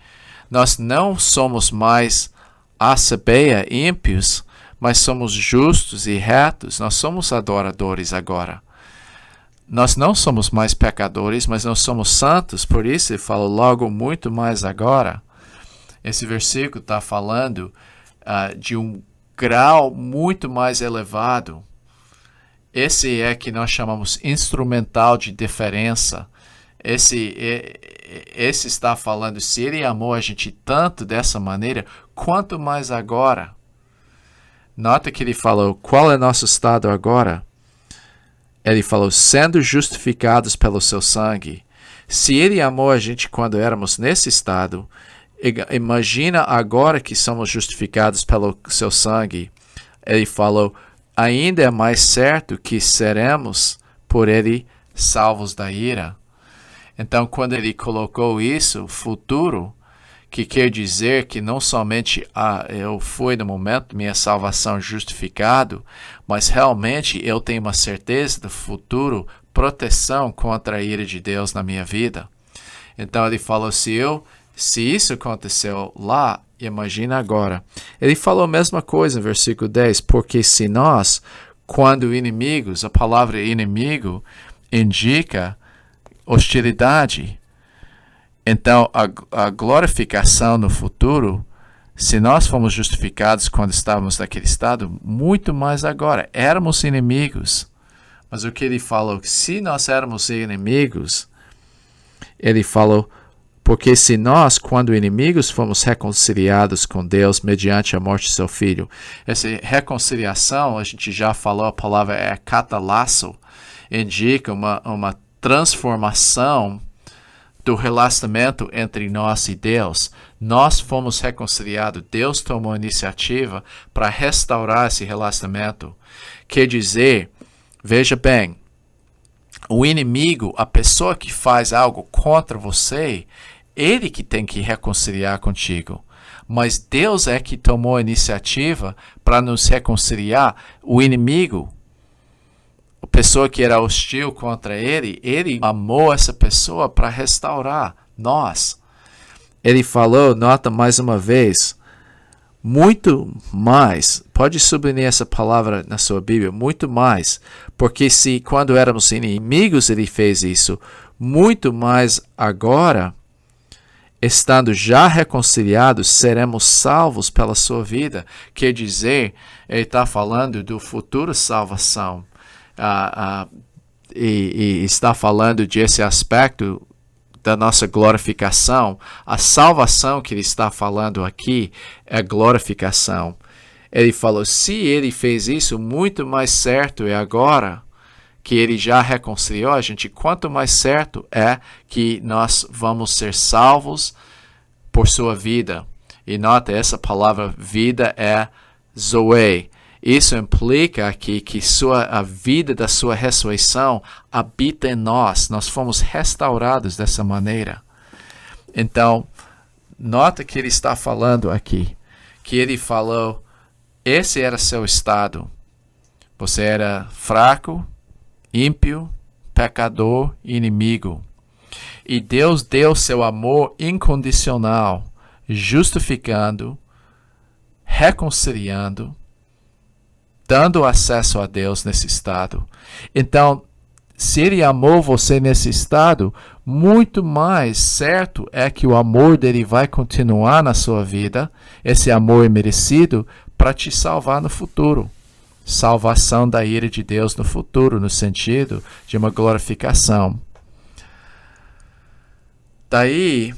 Nós não somos mais assabeia, ímpios, mas somos justos e retos. Nós somos adoradores agora. Nós não somos mais pecadores, mas nós somos santos, por isso ele fala logo muito mais agora. Esse versículo está falando de um grau muito mais elevado. Esse é que nós chamamos instrumental de diferença. Esse está falando, se ele amou a gente tanto dessa maneira, quanto mais agora. Nota que ele falou, qual é nosso estado agora? Ele falou, sendo justificados pelo seu sangue. Se ele amou a gente quando éramos nesse estado, imagina agora que somos justificados pelo seu sangue. Ele falou, ainda é mais certo que seremos por ele salvos da ira. Então, quando ele colocou isso, futuro, que quer dizer que não somente eu fui no momento minha salvação justificado, mas realmente eu tenho uma certeza do futuro, proteção contra a ira de Deus na minha vida. Então ele falou, se isso aconteceu lá, imagina agora. Ele falou a mesma coisa no versículo 10, porque se nós, quando inimigos, a palavra inimigo indica hostilidade. Então, a glorificação no futuro, se nós fomos justificados quando estávamos naquele estado, muito mais agora. Éramos inimigos. Mas o que ele falou, se nós éramos inimigos, ele falou, porque se nós, quando inimigos, fomos reconciliados com Deus mediante a morte de seu Filho. Essa reconciliação, a gente já falou, a palavra é catalasso, indica uma transformação do relacionamento entre nós e Deus. Nós fomos reconciliados. Deus tomou a iniciativa para restaurar esse relacionamento. Quer dizer, veja bem, o inimigo, a pessoa que faz algo contra você, ele que tem que reconciliar contigo. mas Deus é que tomou a iniciativa para nos reconciliar. O inimigo, a pessoa que era hostil contra ele amou essa pessoa para restaurar nós. Ele falou, nota mais uma vez, muito mais, pode sublinhar essa palavra na sua Bíblia, muito mais, porque se quando éramos inimigos ele fez isso, muito mais agora, estando já reconciliados, seremos salvos pela sua vida. Quer dizer, ele está falando do futuro salvação, e está falando desse aspecto da nossa glorificação. A salvação que ele está falando aqui é glorificação. Ele falou, se ele fez isso, muito mais certo é agora que ele já reconciliou a gente, quanto mais certo é que nós vamos ser salvos por sua vida. E nota, essa palavra vida é Zoe. Isso implica aqui que a vida da sua ressurreição habita em nós. Nós fomos restaurados dessa maneira. Então, nota que ele está falando aqui, que ele falou, esse era seu estado. Você era fraco, ímpio, pecador, inimigo. E Deus deu seu amor incondicional, justificando, reconciliando, dando acesso a Deus nesse estado. Então, se ele amou você nesse estado, muito mais certo é que o amor dele vai continuar na sua vida, esse amor imerecido, para te salvar no futuro. Salvação da ira de Deus no futuro, no sentido de uma glorificação. Daí,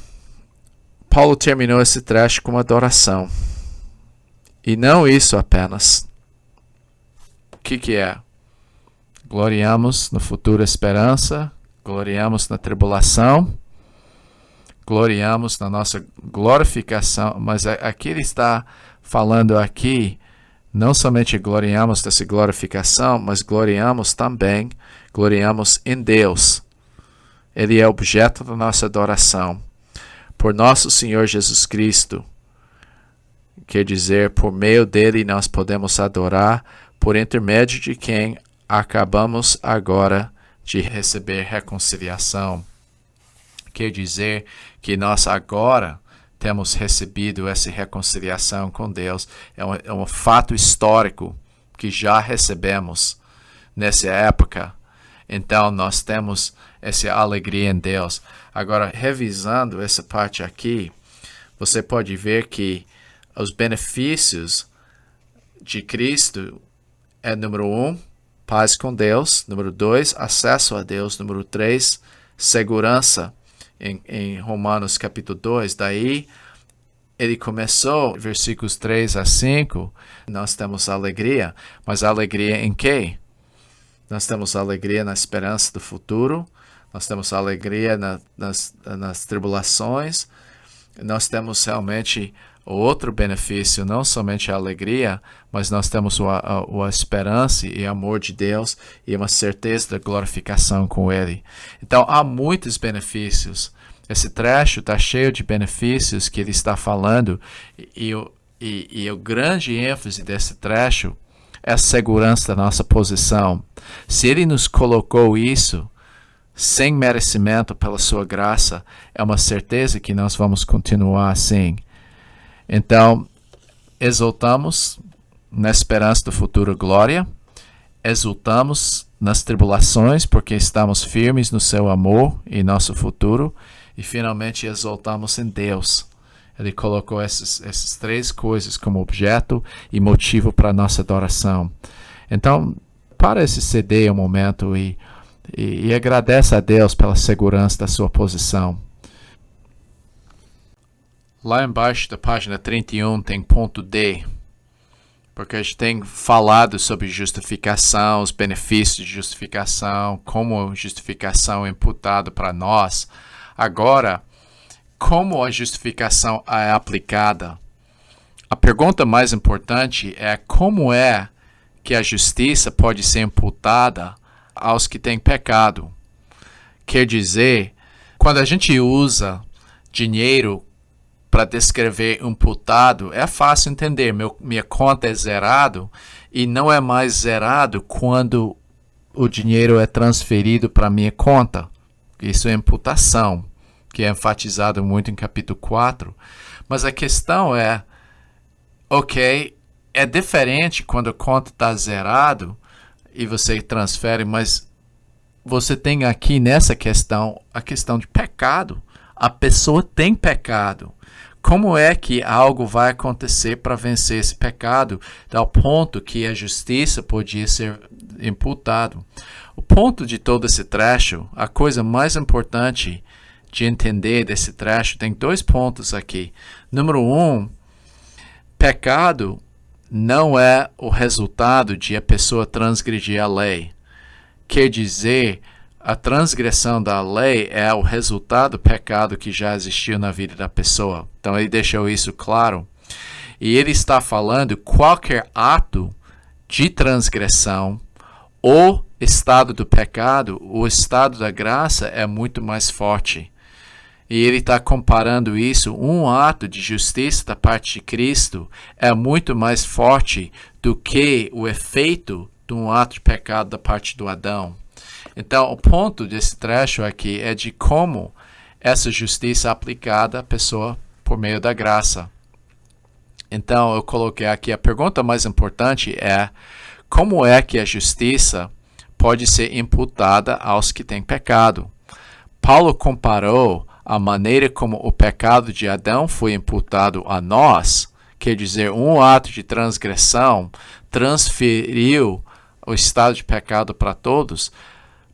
Paulo terminou esse trecho com adoração. E não isso apenas. O que é? Gloriamos no futuro esperança, gloriamos na tribulação, gloriamos na nossa glorificação, mas aqui ele está falando aqui, não somente gloriamos dessa glorificação, mas gloriamos também, gloriamos em Deus. Ele é objeto da nossa adoração. Por nosso Senhor Jesus Cristo, quer dizer, por meio dele nós podemos adorar, por intermédio de quem acabamos agora de receber reconciliação. Quer dizer que nós agora temos recebido essa reconciliação com Deus. É um fato histórico que já recebemos nessa época. Então nós temos essa alegria em Deus. Agora, revisando essa parte aqui, você pode ver que os benefícios de Cristo é número 1, paz com Deus. Número 2, acesso a Deus. Número 3, segurança. Em Romanos capítulo 2, daí ele começou, versículos 3 a 5, nós temos alegria, mas alegria em quê? Nós temos alegria na esperança do futuro, nós temos alegria nas tribulações, nós temos realmente outro benefício, não somente a alegria, mas nós temos a esperança e amor de Deus e uma certeza da glorificação com Ele. Então, há muitos benefícios. Esse trecho está cheio de benefícios que ele está falando e o grande ênfase desse trecho é a segurança da nossa posição. Se Ele nos colocou isso sem merecimento pela sua graça, é uma certeza que nós vamos continuar assim. Então, exultamos na esperança do futuro glória, exultamos nas tribulações porque estamos firmes no seu amor e nosso futuro, e finalmente exultamos em Deus. Ele colocou essas três coisas como objeto e motivo para a nossa adoração. Então, para esse CD um momento e agradece a Deus pela segurança da sua posição. Lá embaixo da página 31 tem ponto D, porque a gente tem falado sobre justificação, os benefícios de justificação, como a justificação é imputada para nós. Agora, como a justificação é aplicada? A pergunta mais importante é como é que a justiça pode ser imputada aos que têm pecado. Quer dizer, quando a gente usa dinheiro para descrever imputado, é fácil entender. Minha conta é zerado e não é mais zerado quando o dinheiro é transferido para minha conta. Isso é imputação, que é enfatizado muito em capítulo 4. Mas a questão é, ok, é diferente quando a conta está zerado e você transfere, mas você tem aqui nessa questão a questão de pecado. A pessoa tem pecado. Como é que algo vai acontecer para vencer esse pecado ao ponto que a justiça podia ser imputado? O ponto de todo esse trecho, a coisa mais importante de entender desse trecho, tem 2 pontos aqui. Número 1, pecado não é o resultado de a pessoa transgredir a lei. Quer dizer, a transgressão da lei é o resultado do pecado que já existiu na vida da pessoa. Então ele deixou isso claro. E ele está falando qualquer ato de transgressão ou estado do pecado, o estado da graça é muito mais forte. E ele está comparando isso, um ato de justiça da parte de Cristo é muito mais forte do que o efeito de um ato de pecado da parte do Adão. Então, o ponto desse trecho aqui é de como essa justiça é aplicada à pessoa por meio da graça. Então, eu coloquei aqui, a pergunta mais importante é, como é que a justiça pode ser imputada aos que têm pecado? Paulo comparou a maneira como o pecado de Adão foi imputado a nós, quer dizer, um ato de transgressão transferiu o estado de pecado para todos,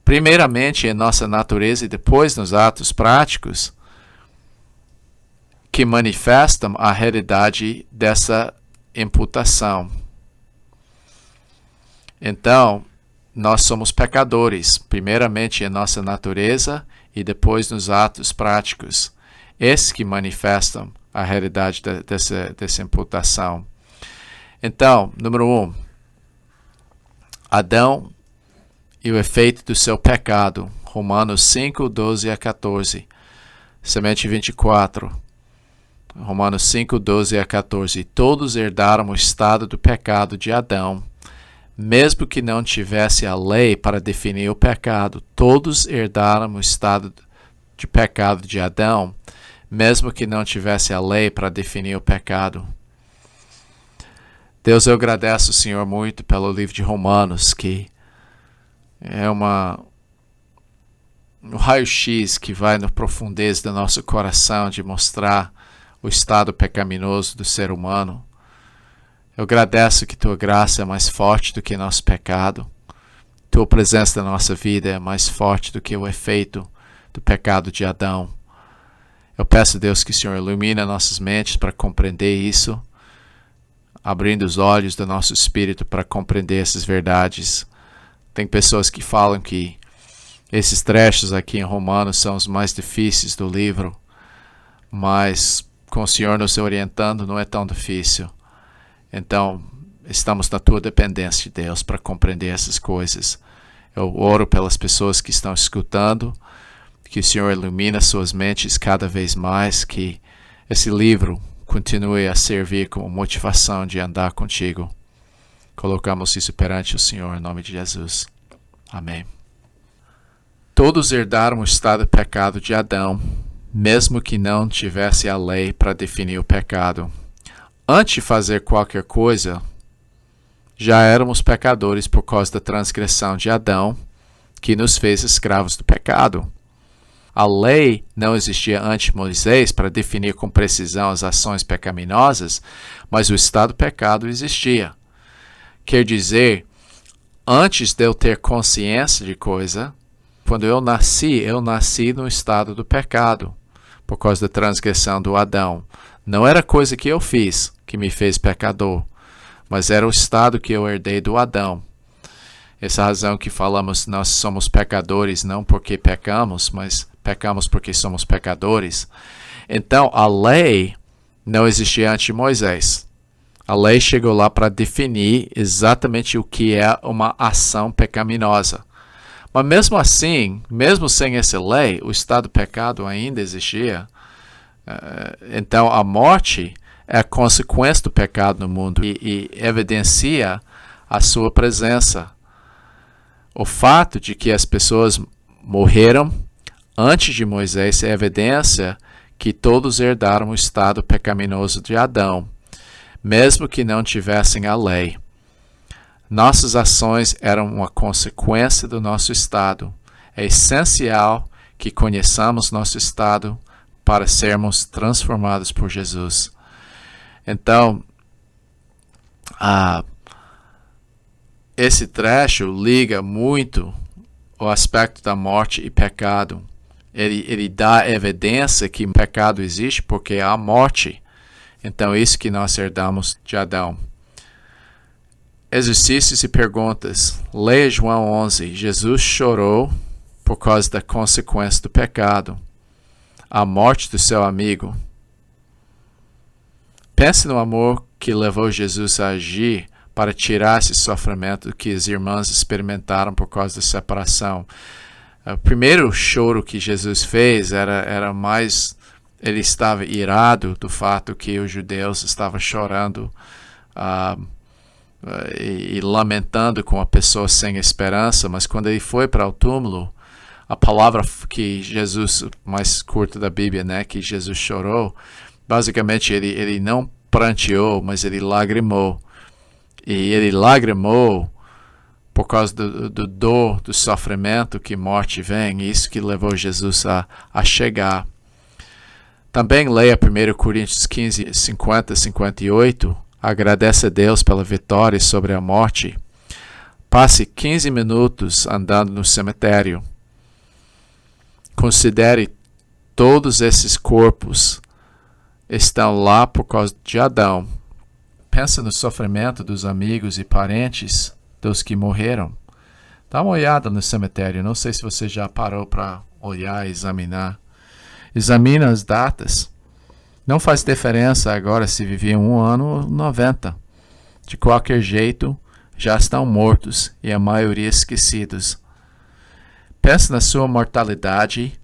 primeiramente em nossa natureza e depois nos atos práticos, que manifestam a realidade dessa imputação. Então, nós somos pecadores, primeiramente em nossa natureza e depois nos atos práticos. Esses que manifestam a realidade dessa imputação. Então, número 1, Adão e o efeito do seu pecado. Romanos 5, 12 a 14. Semente 24. Romanos 5, 12 a 14. Todos herdaram o estado do pecado de Adão. Mesmo que não tivesse a lei para definir o pecado, todos herdaram o estado de pecado de Adão, mesmo que não tivesse a lei para definir o pecado. Deus, eu agradeço, Senhor, muito pelo livro de Romanos, que é um raio-x que vai na profundeza do nosso coração de mostrar o estado pecaminoso do ser humano. Eu agradeço que Tua graça é mais forte do que nosso pecado. Tua presença na nossa vida é mais forte do que o efeito do pecado de Adão. Eu peço, Deus, que o Senhor ilumine nossas mentes para compreender isso, abrindo os olhos do nosso espírito para compreender essas verdades. Tem pessoas que falam que esses trechos aqui em Romanos são os mais difíceis do livro, mas com o Senhor nos orientando não é tão difícil. Então, estamos na Tua dependência, Deus, para compreender essas coisas. Eu oro pelas pessoas que estão escutando, que o Senhor ilumine suas mentes cada vez mais, que esse livro continue a servir como motivação de andar contigo. Colocamos isso perante o Senhor, em nome de Jesus. Amém. Todos herdaram o estado de pecado de Adão, mesmo que não tivesse a lei para definir o pecado. Antes de fazer qualquer coisa, já éramos pecadores por causa da transgressão de Adão, que nos fez escravos do pecado. A lei não existia antes de Moisés para definir com precisão as ações pecaminosas, mas o estado do pecado existia. Quer dizer, antes de eu ter consciência de coisa, quando eu nasci no estado do pecado, por causa da transgressão do Adão. Não era coisa que eu fiz que me fez pecador, mas era o estado que eu herdei do Adão. Essa razão que falamos, nós somos pecadores não porque pecamos, mas pecamos porque somos pecadores. Então, a lei não existia antes de Moisés. A lei chegou lá para definir exatamente o que é uma ação pecaminosa. Mas mesmo assim, mesmo sem essa lei, o estado do pecado ainda existia. Então, a morte é a consequência do pecado no mundo e evidencia a sua presença. O fato de que as pessoas morreram antes de Moisés é evidência que todos herdaram o estado pecaminoso de Adão, mesmo que não tivessem a lei. Nossas ações eram uma consequência do nosso estado. É essencial que conheçamos nosso estado para sermos transformados por Jesus. Então, esse trecho liga muito o aspecto da morte e pecado. Ele dá evidência que o pecado existe porque há morte. Então, isso que nós herdamos de Adão. Exercícios e perguntas. Leia João 11. Jesus chorou por causa da consequência do pecado. A morte do seu amigo. Pense no amor que levou Jesus a agir para tirar esse sofrimento que as irmãs experimentaram por causa da separação. O primeiro choro que Jesus fez era mais... Ele estava irado do fato que os judeus estavam chorando e lamentando com a pessoa sem esperança, mas quando ele foi para o túmulo, a palavra que Jesus, mais curta da Bíblia, né, que Jesus chorou, basicamente ele não pranteou, mas ele lagrimou. E ele lagrimou por causa do dor, do sofrimento que morte vem, e isso que levou Jesus a chegar. Também leia 1 Coríntios 15, 50, 58. Agradece a Deus pela vitória sobre a morte. Passe 15 minutos andando no cemitério. Considere todos esses corpos estão lá por causa de Adão. Pensa no sofrimento dos amigos e parentes dos que morreram. Dá uma olhada no cemitério. Não sei se você já parou para olhar e examinar. Examina as datas. Não faz diferença agora se viviam 1 ano ou 90. De qualquer jeito, já estão mortos e a maioria esquecidos. Pense na sua mortalidade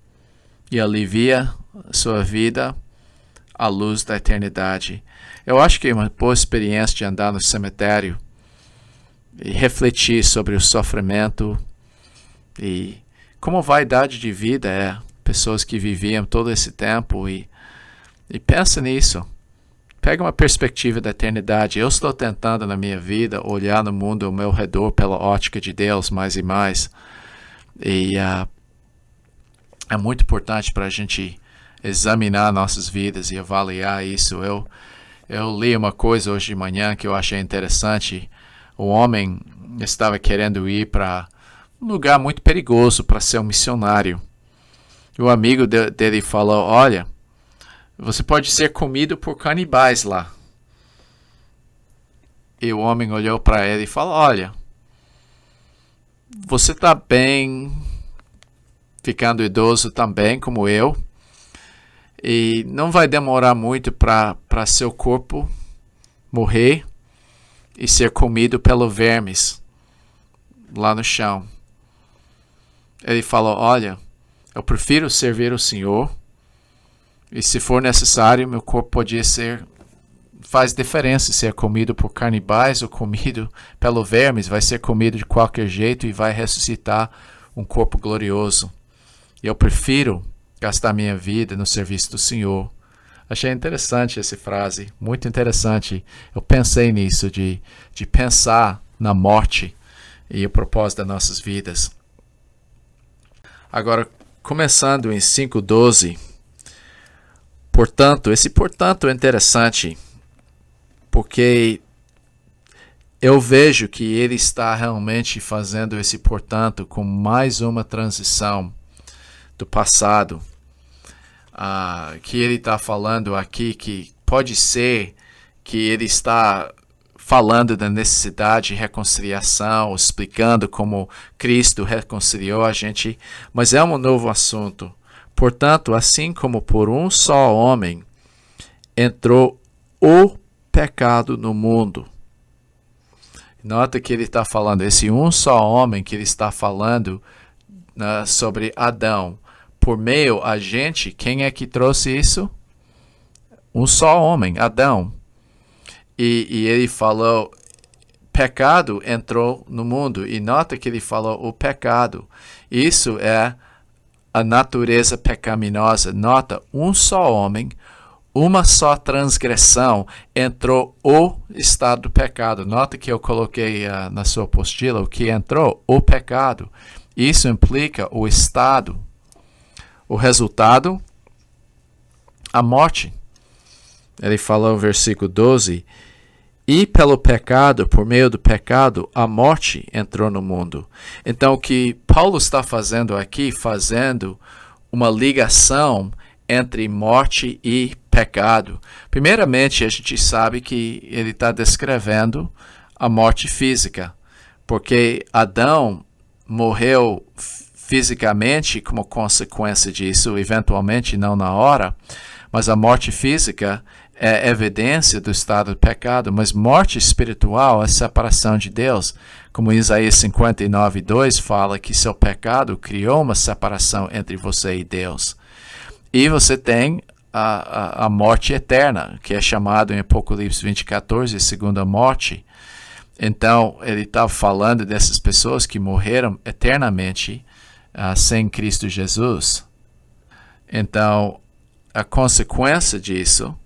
e alivia sua vida à luz da eternidade. Eu acho que é uma boa experiência de andar no cemitério e refletir sobre o sofrimento e como a vaidade de vida é. Pessoas que viviam todo esse tempo e pensa nisso. Pega uma perspectiva da eternidade. Eu estou tentando na minha vida olhar no mundo ao meu redor pela ótica de Deus mais e mais. E é muito importante para a gente examinar nossas vidas e avaliar isso. Eu li uma coisa hoje de manhã que eu achei interessante. O homem estava querendo ir para um lugar muito perigoso para ser um missionário. E o amigo dele falou, olha, você pode ser comido por canibais lá. E o homem olhou para ele e falou, olha, você está bem, ficando idoso também como eu, e não vai demorar muito para seu corpo morrer e ser comido pelos vermes lá no chão. Ele falou, olha, eu prefiro servir o Senhor e se for necessário, meu corpo podia ser... Faz diferença se é comido por canibais ou comido pelos vermes. Vai ser comido de qualquer jeito e vai ressuscitar um corpo glorioso. E eu prefiro gastar minha vida no serviço do Senhor. Achei interessante essa frase, muito interessante. Eu pensei nisso, de pensar na morte e o propósito das nossas vidas. Agora, começando em 5:12, portanto é interessante, porque eu vejo que ele está realmente fazendo esse portanto com mais uma transição do passado, que ele está falando aqui, que pode ser que ele está falando da necessidade de reconciliação, explicando como Cristo reconciliou a gente, mas é um novo assunto. Portanto, assim como por um só homem entrou o pecado no mundo. Nota que ele está falando, esse um só homem que ele está falando sobre Adão. Por meio a gente, quem é que trouxe isso? um só homem, Adão. E ele falou, pecado entrou no mundo. E nota que ele falou o pecado. Isso é a natureza pecaminosa. Nota, um só homem, uma só transgressão, entrou o estado do pecado. Nota que eu coloquei na sua apostila o que entrou, o pecado. Isso implica o estado. O resultado, a morte. Ele falou no versículo 12, e pelo pecado, por meio do pecado, a morte entrou no mundo. Então, o que Paulo está fazendo aqui, fazendo uma ligação entre morte e pecado. Primeiramente, a gente sabe que ele está descrevendo a morte física, porque Adão morreu fisicamente como consequência disso, eventualmente não na hora, mas a morte física é evidência do estado do pecado, mas morte espiritual é separação de Deus. Como Isaías 59:2 fala que seu pecado criou uma separação entre você e Deus. E você tem a morte eterna, que é chamado em Apocalipse 20:14, segunda morte. Então, ele está falando dessas pessoas que morreram eternamente sem Cristo Jesus. Então, a consequência disso,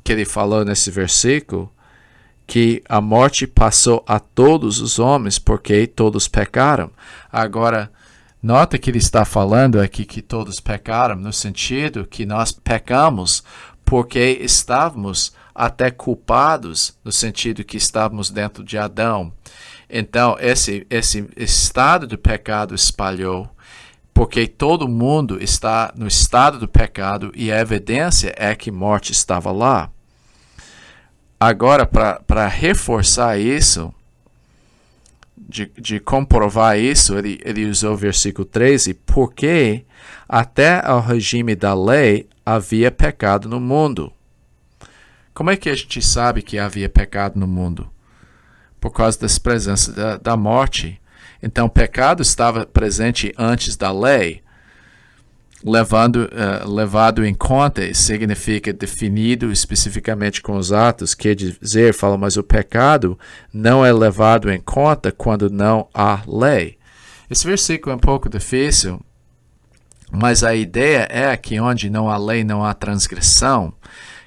que ele falou nesse versículo, que a morte passou a todos os homens porque todos pecaram. Agora, nota que ele está falando aqui que todos pecaram, no sentido que nós pecamos porque estávamos até culpados, no sentido que estávamos dentro de Adão. Então, esse estado do pecado espalhou, porque todo mundo está no estado do pecado e a evidência é que morte estava lá. Agora, para reforçar isso, de comprovar isso, ele usou o versículo 13, porque até ao regime da lei havia pecado no mundo. Como é que a gente sabe que havia pecado no mundo? Por causa da presença da morte. Então, o pecado estava presente antes da lei. Levado em conta significa definido especificamente com os atos, quer dizer, fala, mas o pecado não é levado em conta quando não há lei. Esse versículo é um pouco difícil, mas a ideia é que onde não há lei não há transgressão.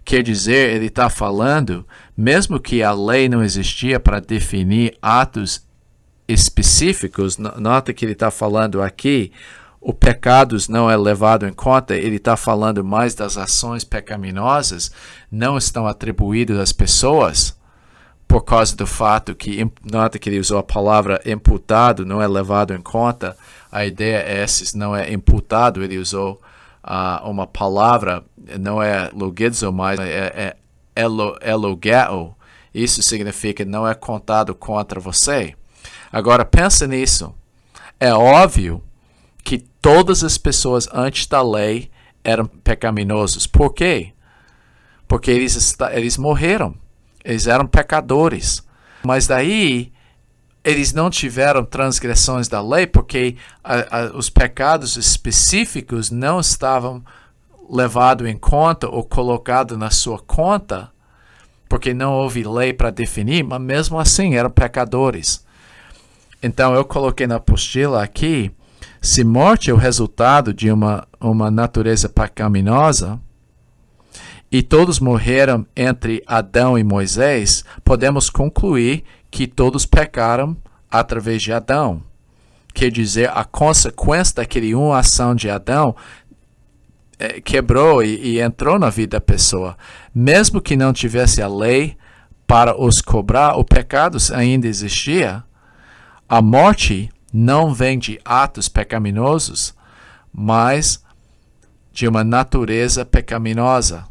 Quer dizer, ele está falando, mesmo que a lei não existia para definir atos específicos, nota que ele está falando aqui, o pecado não é levado em conta, ele está falando mais das ações pecaminosas, não estão atribuídas às pessoas, por causa do fato que, nota que ele usou a palavra imputado, não é levado em conta, a ideia é esse, não é imputado, ele usou uma palavra, não é logizo, mas é elogeo, isso significa não é contado contra você. Agora, pensa nisso, é óbvio que todas as pessoas antes da lei eram pecaminosos. Por quê? Porque eles morreram. Eles eram pecadores. Mas daí, eles não tiveram transgressões da lei porque os pecados específicos não estavam levados em conta ou colocados na sua conta, porque não houve lei para definir, mas mesmo assim eram pecadores. Então, eu coloquei na apostila aqui, se morte é o resultado de uma natureza pecaminosa, e todos morreram entre Adão e Moisés, podemos concluir que todos pecaram através de Adão. Quer dizer, a consequência daquele uma ação de Adão quebrou e entrou na vida da pessoa. Mesmo que não tivesse a lei para os cobrar, o pecado ainda existia. A morte não vem de atos pecaminosos, mas de uma natureza pecaminosa.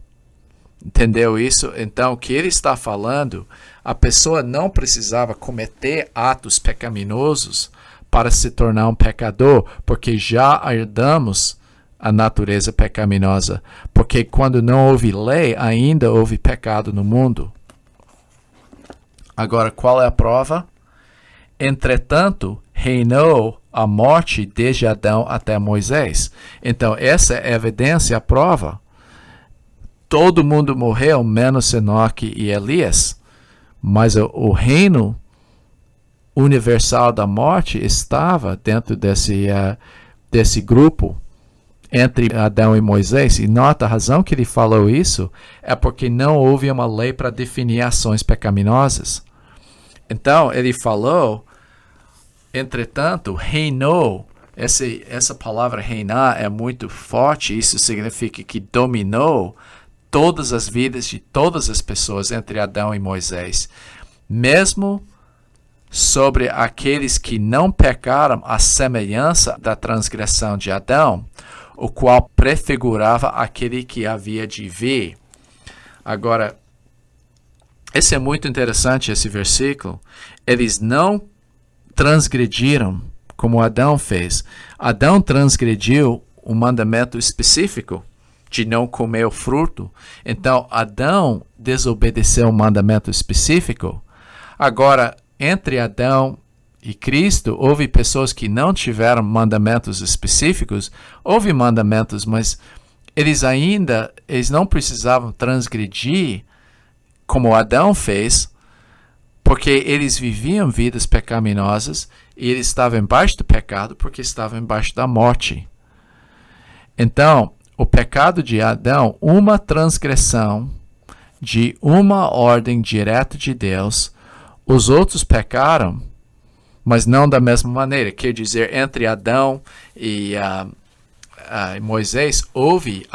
Entendeu isso? Então, o que ele está falando, a pessoa não precisava cometer atos pecaminosos para se tornar um pecador, porque já herdamos a natureza pecaminosa. Porque quando não houve lei, ainda houve pecado no mundo. Agora, qual é a prova? Entretanto, reinou a morte desde Adão até Moisés. Então, essa é a evidência, a prova. todo mundo morreu, menos Enoque e Elias. Mas o reino universal da morte estava dentro desse grupo entre Adão e Moisés. E nota, a razão que ele falou isso é porque não houve uma lei para definir ações pecaminosas. Então, ele falou, entretanto, reinou. Essa palavra reinar é muito forte. Isso significa que dominou todas as vidas de todas as pessoas entre Adão e Moisés. Mesmo sobre aqueles que não pecaram à semelhança da transgressão de Adão, o qual prefigurava aquele que havia de vir. Agora, esse é muito interessante, esse versículo. Eles não transgrediram como Adão fez. Adão transgrediu um mandamento específico de não comer o fruto. Então, Adão desobedeceu um mandamento específico. Agora, entre Adão e Cristo, houve pessoas que não tiveram mandamentos específicos. Houve mandamentos, mas eles não precisavam transgredir como Adão fez, porque eles viviam vidas pecaminosas e eles estavam embaixo do pecado porque estavam embaixo da morte. Então, o pecado de Adão, uma transgressão de uma ordem direta de Deus. Os outros pecaram, mas não da mesma maneira. Quer dizer, entre Adão e Moisés houve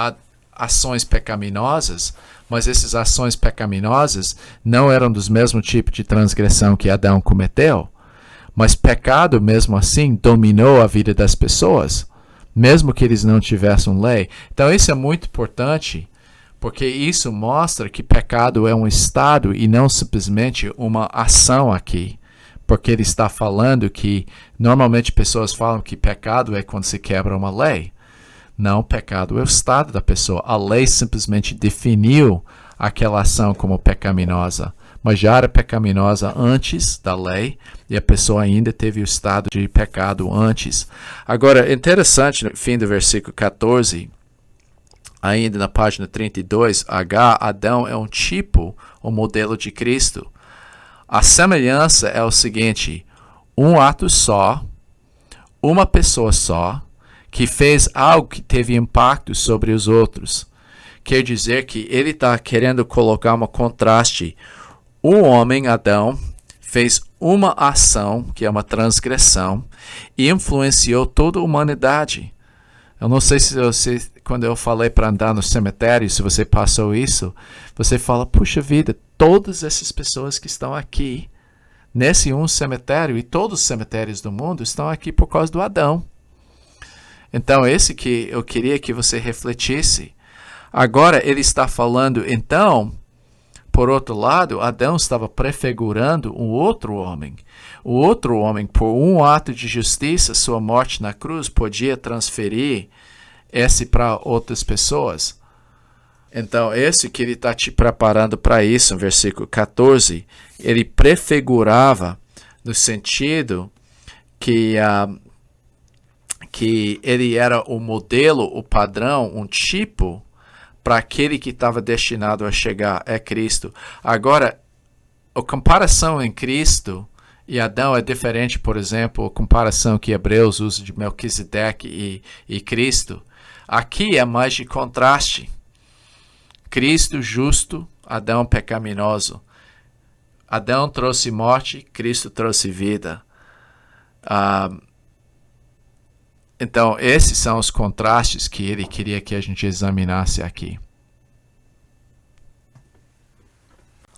ações pecaminosas, mas essas ações pecaminosas não eram dos mesmos tipos de transgressão que Adão cometeu. Mas pecado, mesmo assim, dominou a vida das pessoas, mesmo que eles não tivessem lei. Então, isso é muito importante, porque isso mostra que pecado é um estado e não simplesmente uma ação aqui. Porque ele está falando que, normalmente pessoas falam que pecado é quando se quebra uma lei. Não, pecado é o estado da pessoa. A lei simplesmente definiu aquela ação como pecaminosa. Mas já era pecaminosa antes da lei e a pessoa ainda teve o estado de pecado antes. Agora, interessante, no fim do versículo 14, ainda na página 32, Adão é um tipo, um modelo de Cristo. A semelhança é o seguinte: um ato só, uma pessoa só, que fez algo que teve impacto sobre os outros. Quer dizer que ele está querendo colocar um contraste. O homem, Adão, fez uma ação, que é uma transgressão, e influenciou toda a humanidade. Eu não sei se você, quando eu falei para andar no cemitério, se você passou isso, você fala, puxa vida, todas essas pessoas que estão aqui, nesse um cemitério, e todos os cemitérios do mundo estão aqui por causa do Adão. Então, esse que eu queria que você refletisse. Agora, ele está falando, então, por outro lado, Adão estava prefigurando um outro homem. O outro homem, por um ato de justiça, sua morte na cruz, podia transferir esse para outras pessoas. Então, esse que ele está te preparando para isso, no versículo 14, ele prefigurava no sentido que ele era o modelo, o padrão, um tipo para aquele que estava destinado a chegar, é Cristo. Agora, a comparação em Cristo e Adão é diferente, por exemplo, a comparação que Hebreus usa de Melquisedeque e Cristo. Aqui é mais de contraste. Cristo justo, Adão pecaminoso. Adão trouxe morte, Cristo trouxe vida. Então, esses são os contrastes que ele queria que a gente examinasse aqui.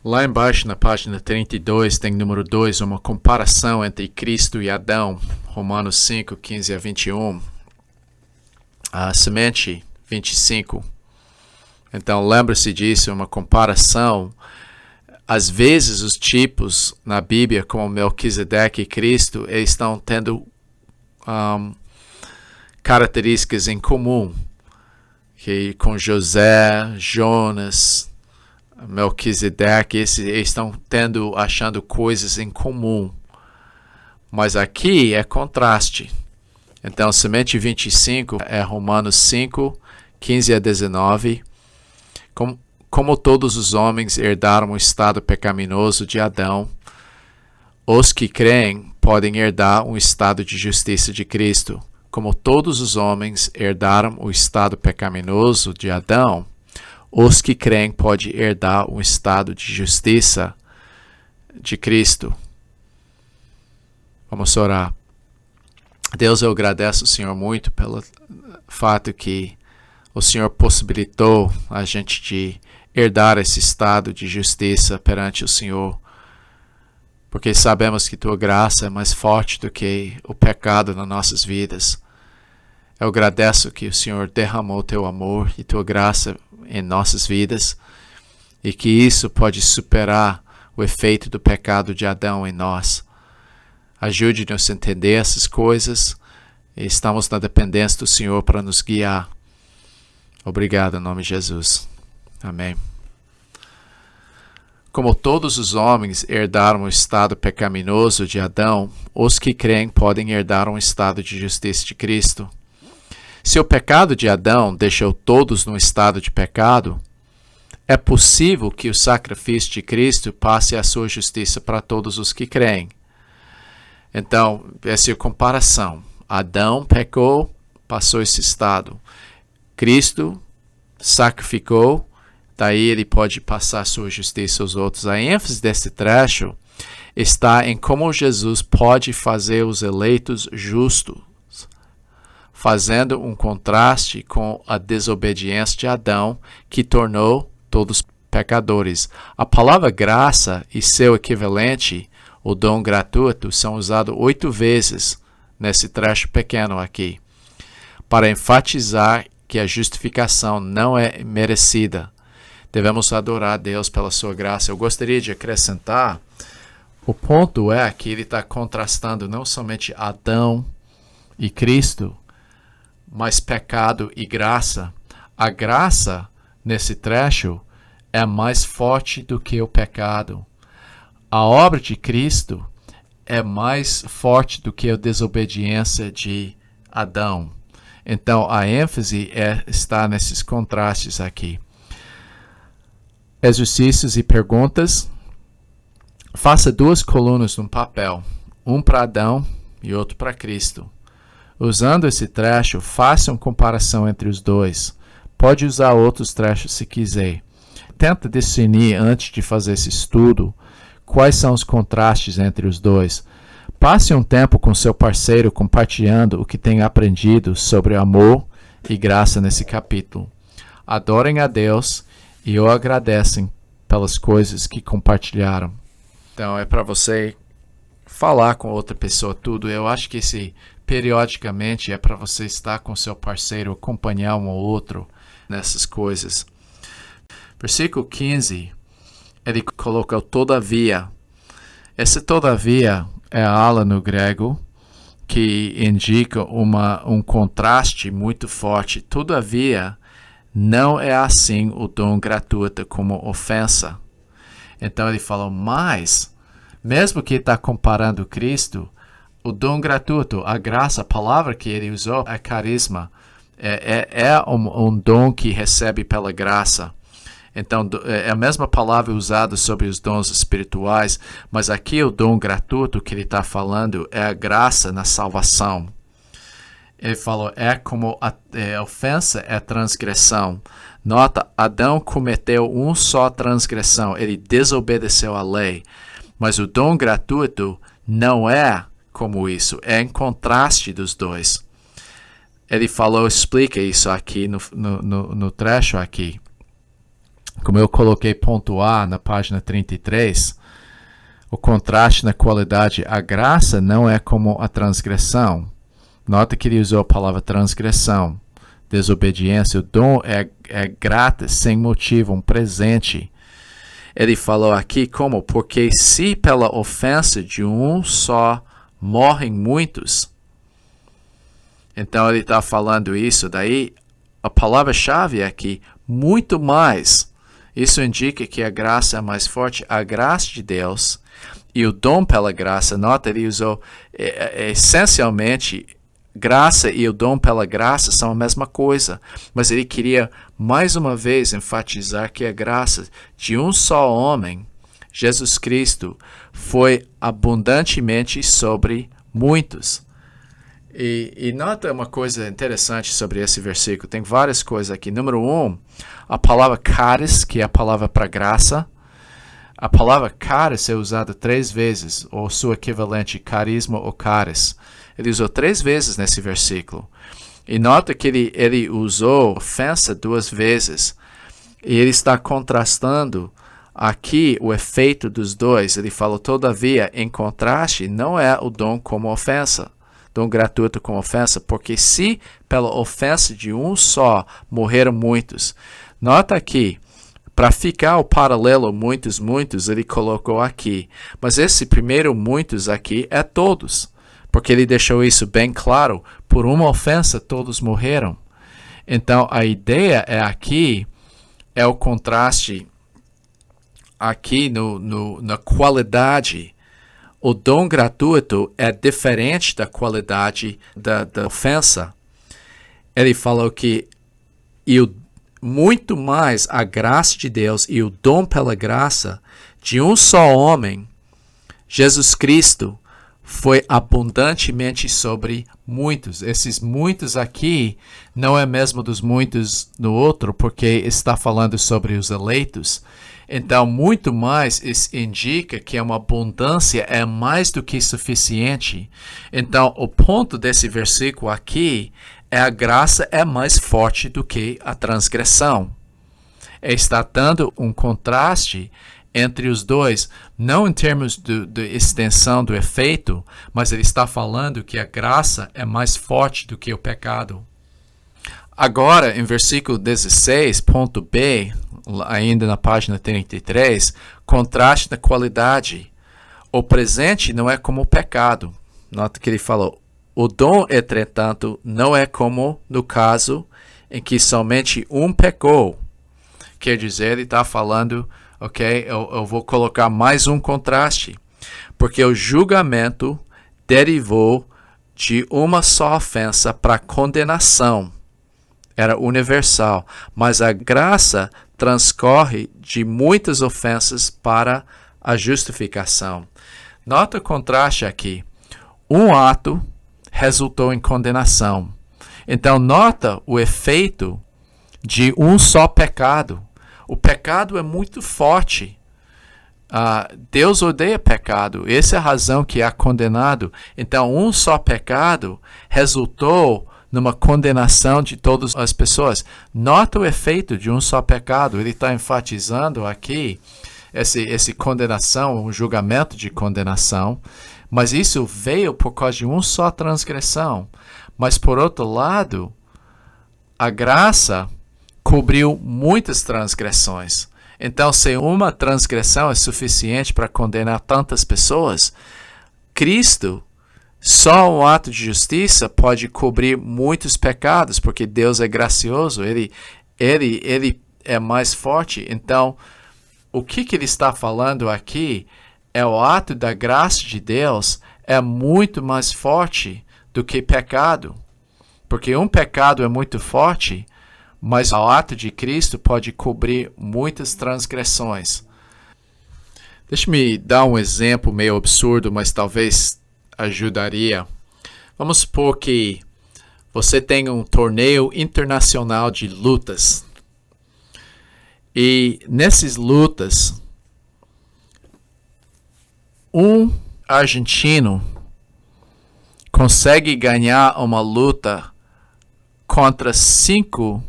Lá embaixo, na página 32, tem número 2, uma comparação entre Cristo e Adão. Romanos 5, 15 a 21. A semente 25. Então, lembre-se disso, uma comparação. Às vezes, os tipos na Bíblia, como Melquisedeque e Cristo, eles estão tendo características em comum, que com José, Jonas, Melquisedeque, eles estão achando coisas em comum. Mas aqui é contraste. Então, semente 25 é Romanos 5, 15 a 19. Como todos os homens herdaram o estado pecaminoso de Adão, os que creem podem herdar um estado de justiça de Cristo. Como todos os homens herdaram o estado pecaminoso de Adão, os que creem podem herdar um estado de justiça de Cristo. Vamos orar. Deus, eu agradeço, Senhor, muito pelo fato que o Senhor possibilitou a gente de herdar esse estado de justiça perante o Senhor, porque sabemos que Tua graça é mais forte do que o pecado nas nossas vidas. Eu agradeço que o Senhor derramou Teu amor e Tua graça em nossas vidas, e que isso pode superar o efeito do pecado de Adão em nós. Ajude-nos a entender essas coisas, e estamos na dependência do Senhor para nos guiar. Obrigado em nome de Jesus. Amém. Como todos os homens herdaram o estado pecaminoso de Adão, os que creem podem herdar um estado de justiça de Cristo. Se o pecado de Adão deixou todos no estado de pecado, é possível que o sacrifício de Cristo passe a sua justiça para todos os que creem. Então, essa é a comparação. Adão pecou, passou esse estado. Cristo sacrificou, daí ele pode passar sua justiça aos outros. A ênfase desse trecho está em como Jesus pode fazer os eleitos justos, fazendo um contraste com a desobediência de Adão, que tornou todos pecadores. A palavra graça e seu equivalente, o dom gratuito, são usados 8 vezes nesse trecho pequeno aqui, para enfatizar que a justificação não é merecida. Devemos adorar a Deus pela sua graça. Eu gostaria de acrescentar, o ponto é que ele está contrastando não somente Adão e Cristo, mas pecado e graça. A graça, nesse trecho, é mais forte do que o pecado. A obra de Cristo é mais forte do que a desobediência de Adão. Então, a ênfase está nesses contrastes aqui. Exercícios e perguntas. Faça 2 colunas no papel, um para Adão e outro para Cristo. Usando esse trecho, faça uma comparação entre os dois. Pode usar outros trechos se quiser. Tenta discernir, antes de fazer esse estudo, quais são os contrastes entre os dois. Passe um tempo com seu parceiro compartilhando o que tem aprendido sobre amor e graça nesse capítulo. Adorem a Deus e o agradecem pelas coisas que compartilharam. Então é para você falar com outra pessoa tudo. Eu acho que periodicamente é para você estar com seu parceiro, acompanhar um ou outro nessas coisas. Versículo 15, ele colocou todavia. Esse todavia é a ala no grego que indica um contraste muito forte. Todavia, não é assim o dom gratuito como ofensa. Então ele falou, mas, mesmo que está comparando Cristo, o dom gratuito, a graça, a palavra que ele usou é carisma. É um dom que recebe pela graça. Então, é a mesma palavra usada sobre os dons espirituais, mas aqui o dom gratuito que ele está falando é a graça na salvação. Ele falou, é como a ofensa é transgressão. Nota, Adão cometeu uma só transgressão, ele desobedeceu à lei. Mas o dom gratuito não é como isso, é em contraste dos dois. Ele falou, explica isso aqui no trecho aqui. Como eu coloquei ponto A na página 33, o contraste na qualidade, a graça não é como a transgressão. Nota que ele usou a palavra transgressão, desobediência. O dom é grátis, sem motivo, um presente. Ele falou aqui como, porque se pela ofensa de um só morrem muitos. Então ele está falando isso, daí a palavra-chave é aqui, muito mais. Isso indica que a graça é mais forte, a graça de Deus e o dom pela graça. Nota, ele usou essencialmente graça e o dom pela graça são a mesma coisa, mas ele queria mais uma vez enfatizar que a graça de um só homem, Jesus Cristo, foi abundantemente sobre muitos. E nota uma coisa interessante sobre esse versículo. Tem várias coisas aqui. Número 1, a palavra charis, que é a palavra para graça. A palavra charis é usada 3 vezes, ou seu equivalente, carisma ou charis. Ele usou 3 vezes nesse versículo. E nota que ele usou ofensa 2 vezes. E ele está contrastando aqui o efeito dos dois. Ele falou, todavia, em contraste, não é o dom como ofensa, dom gratuito como ofensa, porque se pela ofensa de um só morreram muitos. Nota aqui, para ficar o paralelo muitos, ele colocou aqui. Mas esse primeiro muitos aqui é todos, porque ele deixou isso bem claro. Por uma ofensa, todos morreram. Então, a ideia aqui é o contraste aqui na qualidade. O dom gratuito é diferente da qualidade da ofensa. Ele falou que muito mais a graça de Deus e o dom pela graça de um só homem, Jesus Cristo, foi abundantemente sobre muitos. Esses muitos aqui não é mesmo dos muitos no outro, porque está falando sobre os eleitos. Então, muito mais isso indica que uma abundância é mais do que suficiente. Então, o ponto desse versículo aqui é a graça é mais forte do que a transgressão. Está dando um contraste entre os dois, não em termos de extensão do efeito, mas ele está falando que a graça é mais forte do que o pecado. Agora, em versículo 16, ponto B, ainda na página 33, contraste da qualidade. O presente não é como o pecado. Nota que ele falou, o dom, entretanto, não é como no caso em que somente um pecou. Quer dizer, ele está falando, ok, eu vou colocar mais um contraste, porque o julgamento derivou de uma só ofensa para condenação. Era universal, mas a graça transcorre de muitas ofensas para a justificação. Nota o contraste aqui. Um ato resultou em condenação. Então, nota o efeito de um só pecado. O pecado é muito forte. Deus odeia pecado. Essa é a razão que é condenado. Então, um só pecado resultou numa condenação de todas as pessoas. Nota o efeito de um só pecado. Ele está enfatizando aqui esse condenação, um julgamento de condenação. Mas isso veio por causa de uma só transgressão. Mas, por outro lado, a graça cobriu muitas transgressões. Então, se uma transgressão é suficiente para condenar tantas pessoas, Cristo, só um ato de justiça pode cobrir muitos pecados, porque Deus é gracioso, Ele é mais forte. Então, o que ele está falando aqui é o ato da graça de Deus é muito mais forte do que pecado. Porque um pecado é muito forte, mas o ato de Cristo pode cobrir muitas transgressões. Deixa-me dar um exemplo meio absurdo, mas talvez ajudaria. Vamos supor que você tem um torneio internacional de lutas. E nessas lutas, um argentino consegue ganhar uma luta contra 5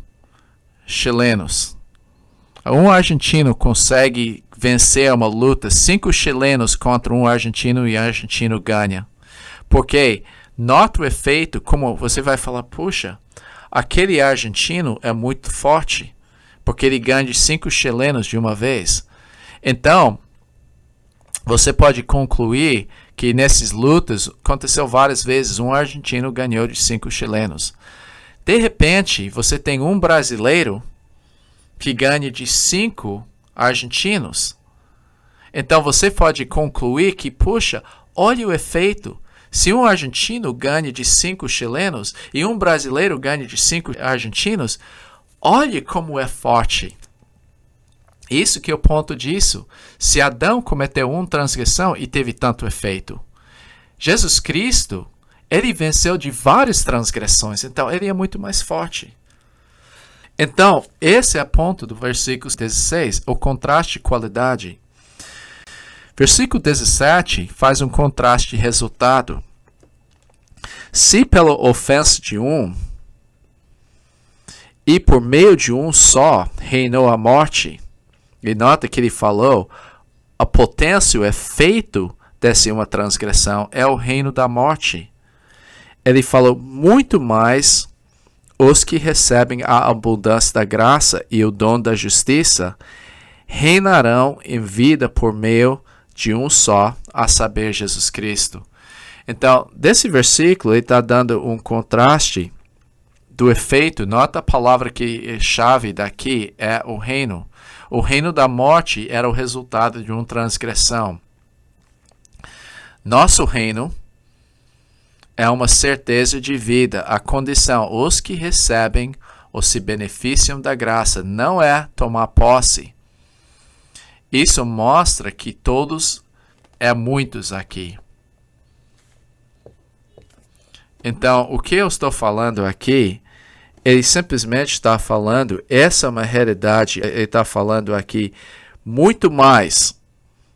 chilenos. Um argentino consegue vencer uma luta, 5 chilenos contra um argentino e o argentino ganha. Porque nota o efeito, como você vai falar, puxa, aquele argentino é muito forte, porque ele ganha de 5 chilenos de uma vez. Então, você pode concluir que nessas lutas aconteceu várias vezes, um argentino ganhou de 5 chilenos. De repente, você tem um brasileiro que ganha de 5 argentinos. Então, você pode concluir que, puxa, olha o efeito. Se um argentino ganha de 5 chilenos e um brasileiro ganha de 5 argentinos, olhe como é forte. Isso que é o ponto disso. Se Adão cometeu uma transgressão e teve tanto efeito, Jesus Cristo, ele venceu de várias transgressões, então ele é muito mais forte. Então, esse é o ponto do versículo 16, o contraste de qualidade. Versículo 17 faz um contraste de resultado. Se pela ofensa de um, e por meio de um só, reinou a morte, e nota que ele falou, a potência, o efeito dessa uma transgressão é o reino da morte. Ele falou muito mais os que recebem a abundância da graça e o dom da justiça reinarão em vida por meio de um só, a saber, Jesus Cristo. Então, desse versículo, ele está dando um contraste do efeito. Nota a palavra que é chave daqui é o reino. O reino da morte era o resultado de uma transgressão. Nosso reino é uma certeza de vida. A condição, os que recebem ou se beneficiam da graça, não é tomar posse. Isso mostra que todos é muitos aqui. Então, o que eu estou falando aqui, ele simplesmente está falando, essa é uma realidade, ele está falando aqui muito mais.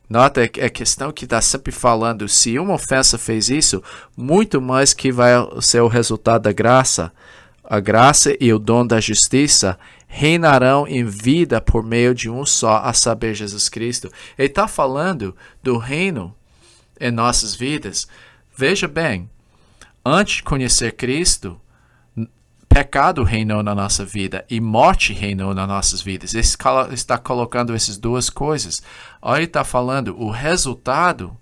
Nota a questão que está sempre falando, se uma ofensa fez isso, muito mais que vai ser o resultado da graça. A graça e o dom da justiça reinarão em vida por meio de um só, a saber, Jesus Cristo. Ele está falando do reino em nossas vidas. Veja bem, antes de conhecer Cristo, pecado reinou na nossa vida e morte reinou nas nossas vidas. Ele está colocando essas duas coisas. Olha, ele está falando, o resultado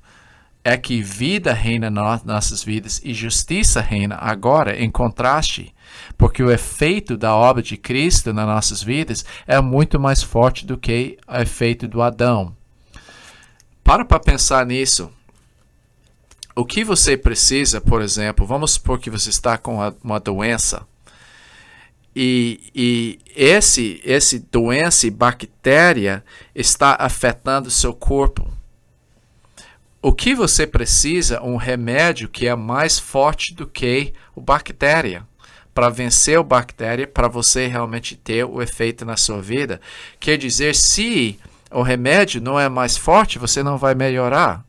é que vida reina nas nossas vidas e justiça reina agora, em contraste, porque o efeito da obra de Cristo nas nossas vidas é muito mais forte do que o efeito do Adão. Para pensar nisso. O que você precisa, por exemplo, vamos supor que você está com uma doença e esse doença e bactéria está afetando seu corpo. O que você precisa? Um remédio que é mais forte do que a bactéria. Para vencer a bactéria, para você realmente ter o efeito na sua vida. Quer dizer, se o remédio não é mais forte, você não vai melhorar.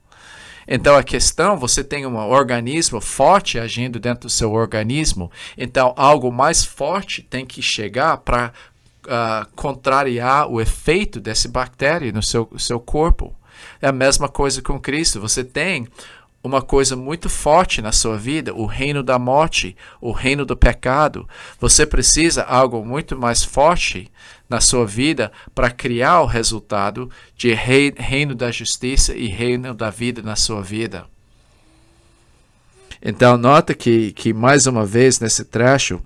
Então, a questão, você tem um organismo forte agindo dentro do seu organismo, então algo mais forte tem que chegar para contrariar o efeito dessa bactéria no seu corpo. É a mesma coisa com Cristo. Você tem uma coisa muito forte na sua vida, o reino da morte, o reino do pecado. Você precisa de algo muito mais forte na sua vida para criar o resultado de reino da justiça e reino da vida na sua vida. Então, nota que mais uma vez nesse trecho,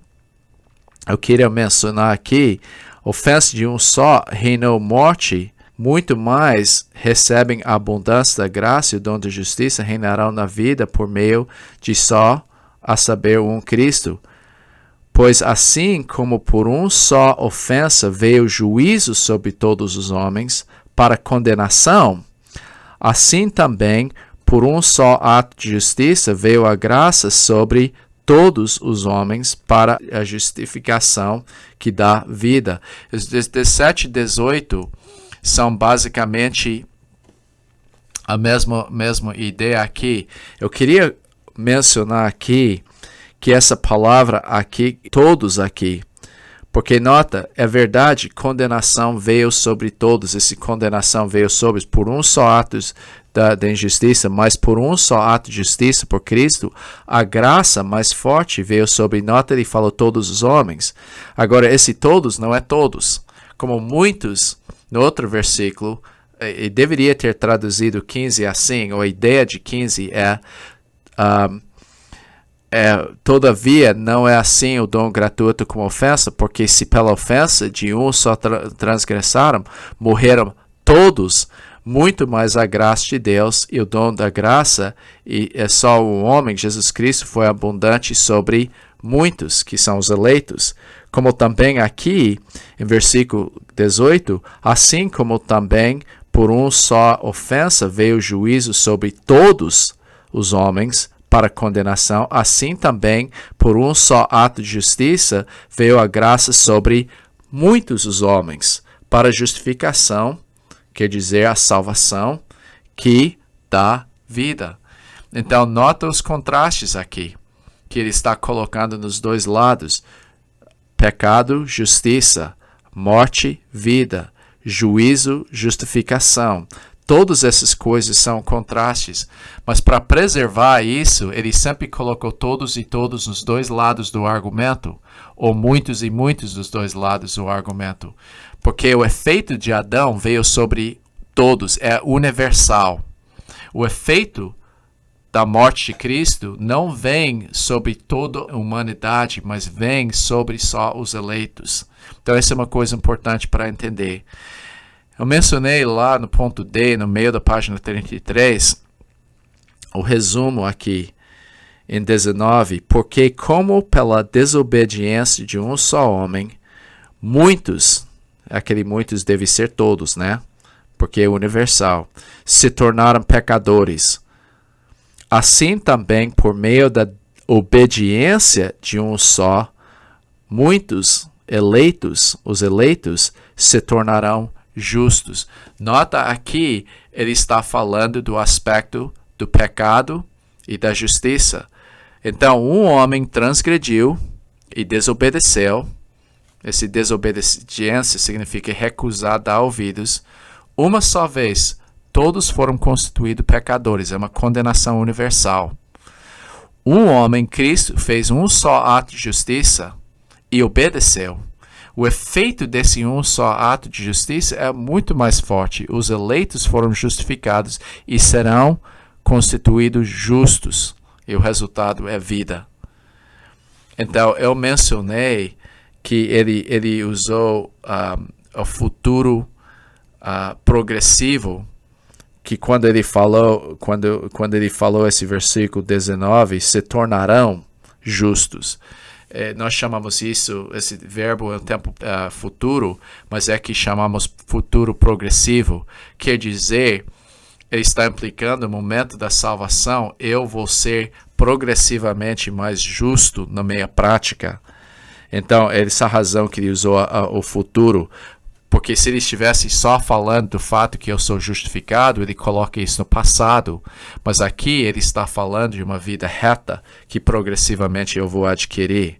eu queria mencionar aqui, ofensa de um só reinou morte, muito mais recebem a abundância da graça e o dom da justiça reinarão na vida por meio de só, a saber, um Cristo. Pois assim como por um só ofensa veio juízo sobre todos os homens para condenação, assim também por um só ato de justiça veio a graça sobre todos os homens para a justificação que dá vida. Os 17 e 18 são basicamente a mesma ideia aqui. Eu queria mencionar aqui que essa palavra aqui, todos aqui, porque nota, é verdade, condenação veio sobre todos, essa condenação veio sobre, por um só ato da injustiça, mas por um só ato de justiça por Cristo, a graça mais forte veio sobre, nota, ele falou todos os homens. Agora, esse todos não é todos, como muitos, no outro versículo, deveria ter traduzido 15 assim, ou a ideia de 15 todavia não é assim o dom gratuito como ofensa, porque se pela ofensa de um só transgressaram, morreram todos, muito mais a graça de Deus e o dom da graça, e é só o homem, Jesus Cristo, foi abundante sobre muitos, que são os eleitos. Como também aqui, em versículo 18, assim como também por uma só ofensa veio o juízo sobre todos os homens para condenação, assim também por um só ato de justiça veio a graça sobre muitos os homens para justificação, quer dizer, a salvação que dá vida. Então, nota os contrastes aqui, que ele está colocando nos dois lados. Pecado, justiça, morte, vida, juízo, justificação. Todas essas coisas são contrastes, mas para preservar isso, ele sempre colocou todos e todos nos dois lados do argumento, ou muitos e muitos dos dois lados do argumento, porque o efeito de Adão veio sobre todos, é universal. O efeito da morte de Cristo não vem sobre toda a humanidade, mas vem sobre só os eleitos. Então, essa é uma coisa importante para entender. Eu mencionei lá no ponto D, no meio da página 33, o resumo aqui em 19, porque como pela desobediência de um só homem, muitos, aquele muitos deve ser todos, né? Porque é universal, se tornaram pecadores. Assim também, por meio da obediência de um só, muitos eleitos, os eleitos, se tornarão justos. Nota aqui, ele está falando do aspecto do pecado e da justiça. Então, um homem transgrediu e desobedeceu. Essa desobediência significa recusar dar ouvidos. Uma só vez, todos foram constituídos pecadores. É uma condenação universal. Um homem, Cristo, fez um só ato de justiça e obedeceu. O efeito desse um só ato de justiça é muito mais forte. Os eleitos foram justificados e serão constituídos justos. E o resultado é vida. Então, eu mencionei que ele usou o futuro progressivo, que quando ele falou esse versículo 19, se tornarão justos. Nós chamamos esse verbo em tempo futuro, mas é que chamamos futuro progressivo. Quer dizer, ele está implicando no momento da salvação, eu vou ser progressivamente mais justo na minha prática. Então, essa razão que ele usou o futuro, porque se ele estivesse só falando do fato que eu sou justificado, ele coloca isso no passado. Mas aqui ele está falando de uma vida reta que progressivamente eu vou adquirir.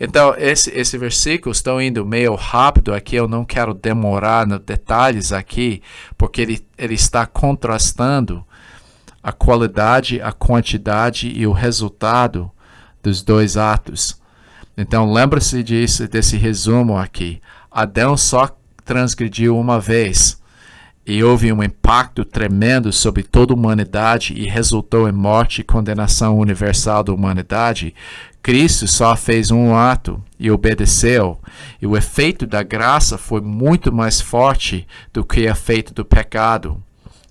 Então, esse versículo está indo meio rápido aqui, eu não quero demorar nos detalhes aqui, porque ele está contrastando a qualidade, a quantidade e o resultado dos dois atos. Então, lembre-se desse resumo aqui. Adão só transgrediu uma vez e houve um impacto tremendo sobre toda a humanidade e resultou em morte e condenação universal da humanidade. Cristo só fez um ato e obedeceu, e o efeito da graça foi muito mais forte do que o efeito do pecado.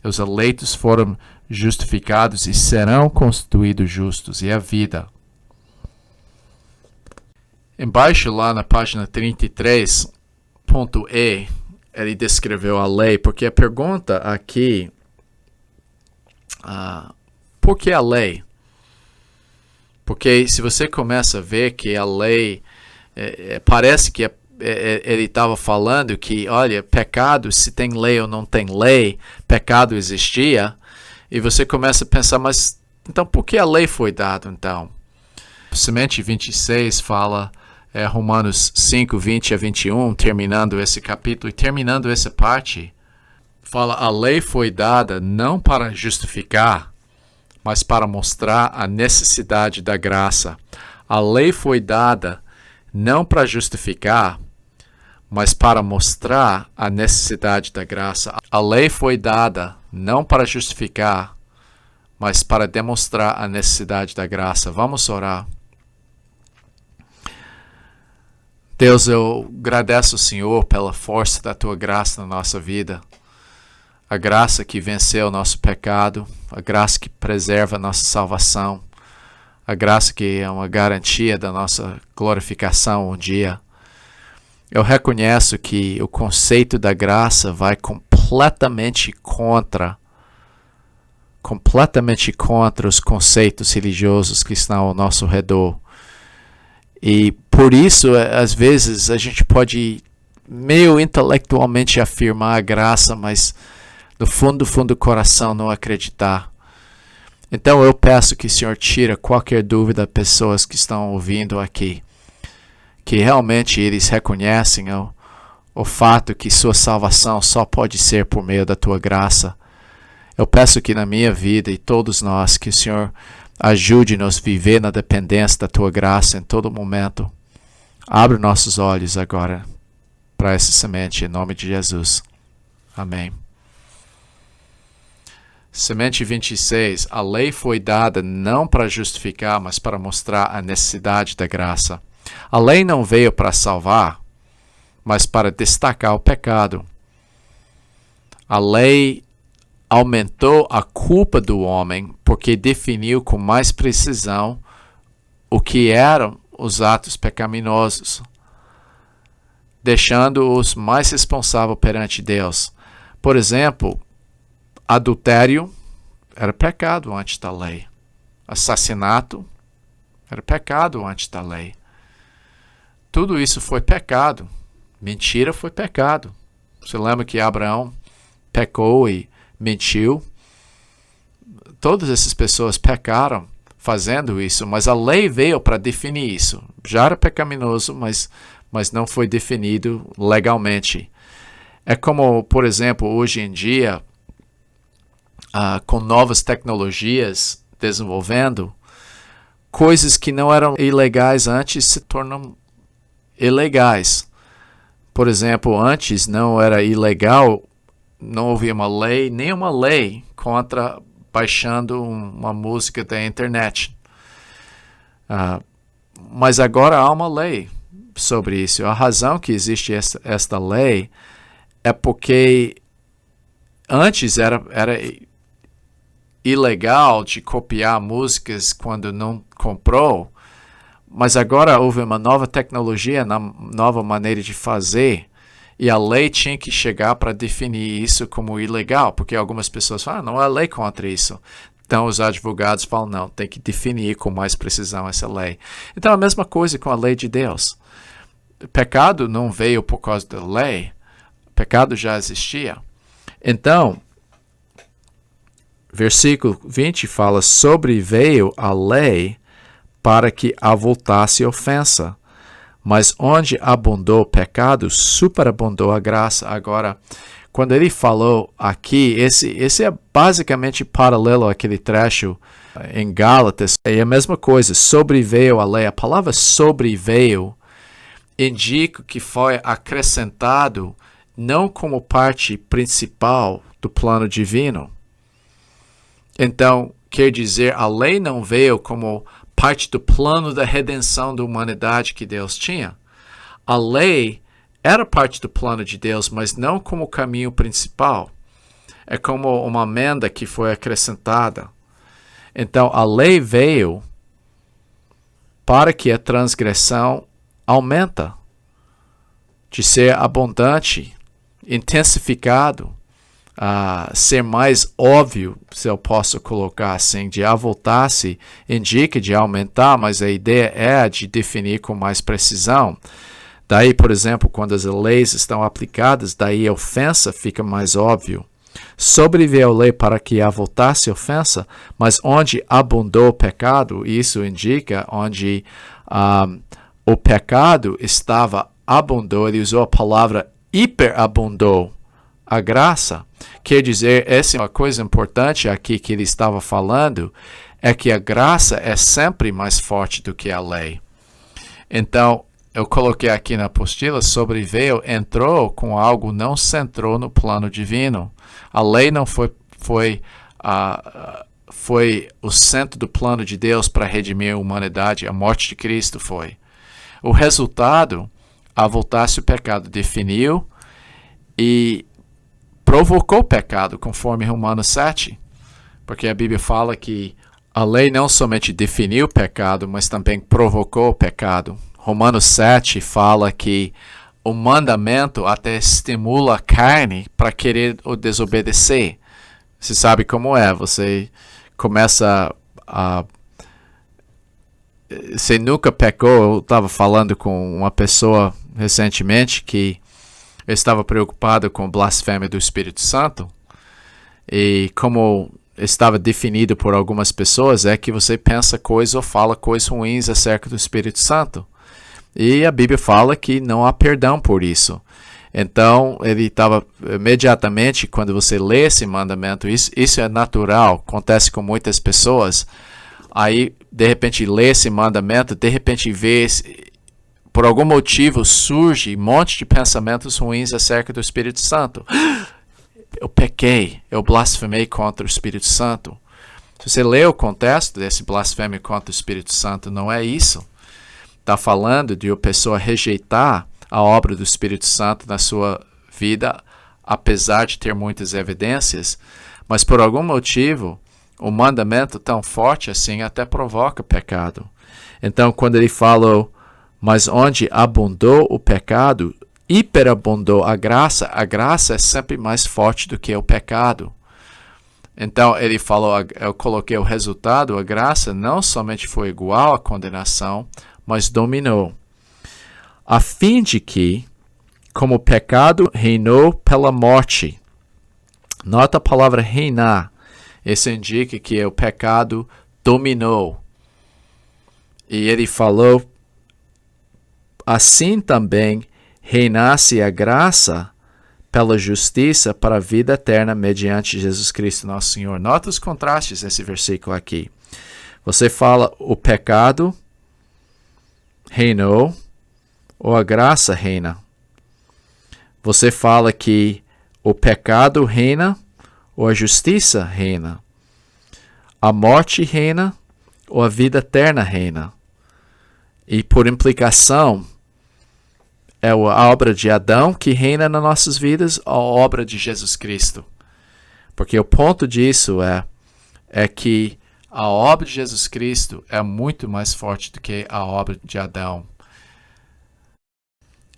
Os eleitos foram justificados e serão constituídos justos, e a vida. Embaixo lá na página 33, ponto E, ele descreveu a lei, porque a pergunta aqui, por que a lei? Porque se você começa a ver que a lei, parece que ele estava falando que, olha, pecado, se tem lei ou não tem lei, pecado existia, e você começa a pensar, mas então por que a lei foi dada então? Semente 26 fala, Romanos 5, 20 a 21, terminando esse capítulo e terminando essa parte, fala, a lei foi dada não para justificar, mas para mostrar a necessidade da graça. A lei foi dada não para justificar, mas para mostrar a necessidade da graça. A lei foi dada não para justificar, mas para demonstrar a necessidade da graça. Vamos orar. Deus, eu agradeço ao Senhor pela força da Tua graça na nossa vida. a graça que venceu o nosso pecado, a graça que preserva a nossa salvação, a graça que é uma garantia da nossa glorificação um dia. Eu reconheço que o conceito da graça vai completamente contra os conceitos religiosos que estão ao nosso redor. E por isso, às vezes, a gente pode meio intelectualmente afirmar a graça, mas no fundo do coração não acreditar. Então eu peço que o Senhor tire qualquer dúvida das pessoas que estão ouvindo aqui, que realmente eles reconhecem o fato que sua salvação só pode ser por meio da tua graça. Eu peço que na minha vida e todos nós, que o Senhor ajude-nos a viver na dependência da tua graça em todo momento. Abre nossos olhos agora para essa semente, em nome de Jesus. Amém. Semente 26. A lei foi dada não para justificar, mas para mostrar a necessidade da graça. A lei não veio para salvar, mas para destacar o pecado. A lei aumentou a culpa do homem porque definiu com mais precisão o que eram os atos pecaminosos, deixando-os mais responsáveis perante Deus. Por exemplo, adultério era pecado antes da lei. Assassinato era pecado antes da lei. Tudo isso foi pecado. Mentira foi pecado. Você lembra que Abraão pecou e mentiu? Todas essas pessoas pecaram fazendo isso, mas a lei veio para definir isso. Já era pecaminoso, mas não foi definido legalmente. É como, por exemplo, hoje em dia, com novas tecnologias desenvolvendo, coisas que não eram ilegais antes se tornam ilegais. Por exemplo, antes não era ilegal, não havia uma lei, nenhuma lei contra baixando uma música da internet. Mas agora há uma lei sobre isso. A razão que existe esta lei é porque antes era ilegal de copiar músicas quando não comprou, mas agora houve uma nova tecnologia, nova maneira de fazer, e a lei tinha que chegar para definir isso como ilegal, porque algumas pessoas falam, não há lei contra isso. Então os advogados falam, não, tem que definir com mais precisão essa lei. Então a mesma coisa com a lei de Deus. O pecado não veio por causa da lei, o pecado já existia. Então, versículo 20 fala, sobreveio a lei para que avultasse a ofensa. Mas onde abundou o pecado, superabundou a graça. Agora, quando ele falou aqui, esse é basicamente paralelo àquele trecho em Gálatas. É a mesma coisa, sobreveio a lei. A palavra sobreveio indica que foi acrescentado não como parte principal do plano divino. Então, quer dizer, a lei não veio como parte do plano da redenção da humanidade que Deus tinha. A lei era parte do plano de Deus, mas não como caminho principal. É como uma emenda que foi acrescentada. Então, a lei veio para que a transgressão aumenta, de ser abundante, intensificado, ser mais óbvio, se eu posso colocar assim, de avultar-se, indica de aumentar, mas a ideia é de definir com mais precisão. Daí, por exemplo, quando as leis estão aplicadas, daí a ofensa fica mais óbvio. Sobreveio a lei para que avultasse a ofensa, mas onde abundou o pecado, isso indica onde o pecado estava abundou, ele usou a palavra hiperabundou a graça. Quer dizer, essa é uma coisa importante aqui que ele estava falando, é que a graça é sempre mais forte do que a lei. Então, eu coloquei aqui na apostila, sobreveio, entrou com algo, não se entrou no plano divino. A lei não foi o centro do plano de Deus para redimir a humanidade, a morte de Cristo foi. O resultado, avultar-se o pecado, definiu, e provocou pecado, conforme Romanos 7. Porque a Bíblia fala que a lei não somente definiu o pecado, mas também provocou o pecado. Romanos 7 fala que o mandamento até estimula a carne para querer o desobedecer. Você sabe como é, você começa a... Você nunca pecou. Eu estava falando com uma pessoa recentemente que estava preocupado com blasfêmia do Espírito Santo. E como estava definido por algumas pessoas, é que você pensa coisas ou fala coisas ruins acerca do Espírito Santo. E a Bíblia fala que não há perdão por isso. Então, ele estava imediatamente, quando você lê esse mandamento, isso é natural, acontece com muitas pessoas. Aí, de repente, lê esse mandamento, de repente vê, por algum motivo, surge um monte de pensamentos ruins acerca do Espírito Santo. Eu pequei, eu blasfemei contra o Espírito Santo. Se você lê o contexto desse blasfêmio contra o Espírito Santo, não é isso. Está falando de uma pessoa rejeitar a obra do Espírito Santo na sua vida, apesar de ter muitas evidências, mas por algum motivo, o mandamento tão forte assim até provoca pecado. Então, quando ele falou, mas onde abundou o pecado, hiperabundou a graça é sempre mais forte do que o pecado. Então, ele falou, eu coloquei o resultado, a graça não somente foi igual à condenação, mas dominou, a fim de que, como o pecado reinou pela morte, nota a palavra reinar, isso indica que o pecado dominou. E ele falou, assim também reinasse a graça pela justiça para a vida eterna mediante Jesus Cristo nosso Senhor. Nota os contrastes desse versículo aqui. Você fala, o pecado reinou, ou a graça reina. Você fala que o pecado reina, ou a justiça reina. A morte reina, ou a vida eterna reina. E por implicação, é a obra de Adão que reina nas nossas vidas, ou a obra de Jesus Cristo. Porque o ponto disso é que a obra de Jesus Cristo é muito mais forte do que a obra de Adão.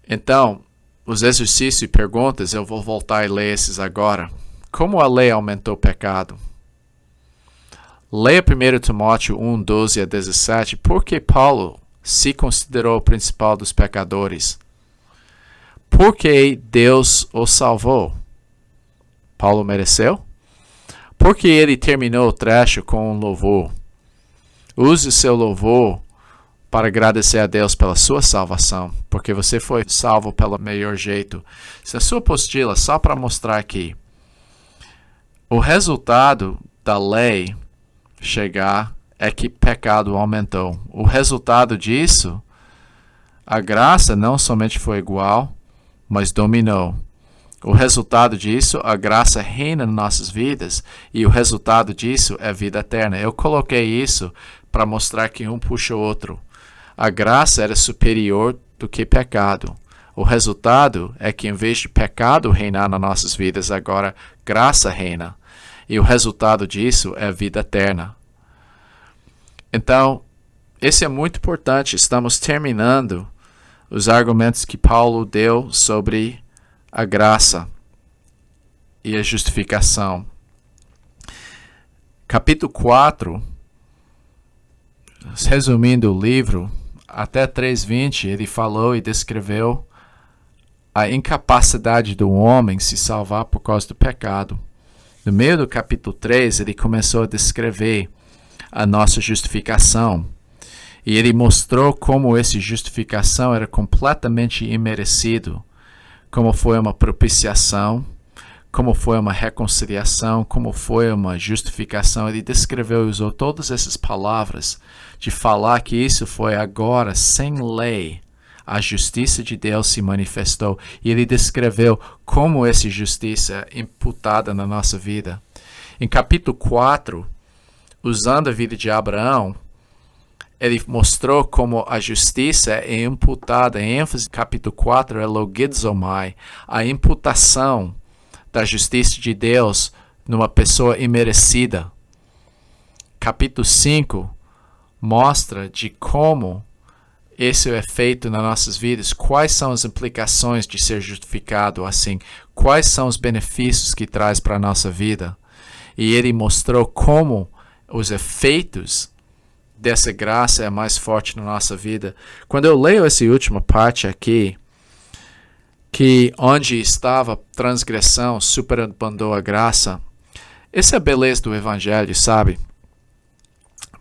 Então, os exercícios e perguntas, eu vou voltar e ler esses agora. Como a lei aumentou o pecado? Leia 1 Timóteo 1, 12 a 17. Por que Paulo se considerou o principal dos pecadores? Por que Deus o salvou? Paulo mereceu? Porque ele terminou o trecho com um louvor. Use o seu louvor para agradecer a Deus pela sua salvação, porque você foi salvo pelo melhor jeito. Essa é a sua apostila, só para mostrar aqui. O resultado da lei chegar é que pecado aumentou. O resultado disso, a graça não somente foi igual, mas dominou. O resultado disso, a graça reina nas nossas vidas, e o resultado disso é vida eterna. Eu coloquei isso para mostrar que um puxa o outro. A graça era superior do que pecado. O resultado é que, em vez de pecado reinar nas nossas vidas, agora graça reina. E o resultado disso é vida eterna. Então, esse é muito importante. Estamos terminando os argumentos que Paulo deu sobre a graça e a justificação. Capítulo 4, resumindo o livro, até 3:20, ele falou e descreveu a incapacidade do homem se salvar por causa do pecado. No meio do capítulo 3, ele começou a descrever a nossa justificação. E ele mostrou como essa justificação era completamente imerecido, como foi uma propiciação, como foi uma reconciliação, como foi uma justificação. Ele descreveu e usou todas essas palavras de falar que isso foi agora, sem lei, a justiça de Deus se manifestou. E ele descreveu como essa justiça é imputada na nossa vida. Em capítulo 4, usando a vida de Abraão, ele mostrou como a justiça é imputada. Em ênfase, capítulo 4, é logizomai, a imputação da justiça de Deus numa pessoa imerecida. Capítulo 5 mostra de como esse é feito nas nossas vidas, quais são as implicações de ser justificado assim, quais são os benefícios que traz para a nossa vida. E ele mostrou como os efeitos dessa graça é mais forte na nossa vida. Quando eu leio essa última parte aqui, que onde estava transgressão, superabundou a graça, essa é a beleza do Evangelho, sabe?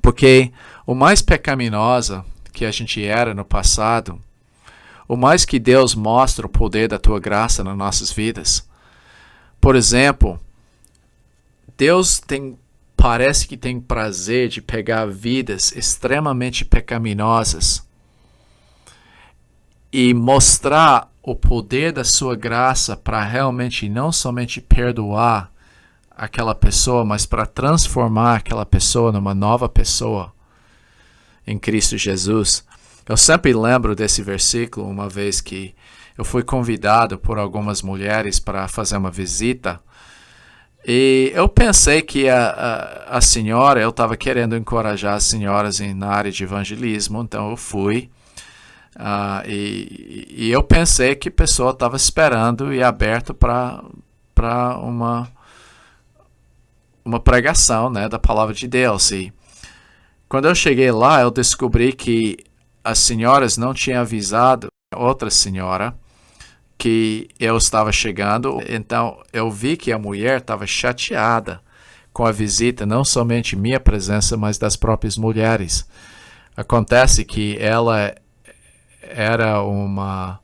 Porque o mais pecaminosa que a gente era no passado, o mais que Deus mostra o poder da tua graça nas nossas vidas. Por exemplo, Deus parece que tem prazer de pegar vidas extremamente pecaminosas e mostrar o poder da sua graça para realmente não somente perdoar aquela pessoa, mas para transformar aquela pessoa numa nova pessoa em Cristo Jesus. Eu sempre lembro desse versículo uma vez que eu fui convidado por algumas mulheres para fazer uma visita. E eu pensei que a senhora, eu estava querendo encorajar as senhoras na área de evangelismo, então eu fui. E eu pensei que a pessoa estava esperando e aberto para uma pregação, né, da palavra de Deus. E quando eu cheguei lá, eu descobri que as senhoras não tinham avisado outra senhora que eu estava chegando. Então eu vi que a mulher estava chateada com a visita, não somente minha presença, mas das próprias mulheres. Acontece que ela era uma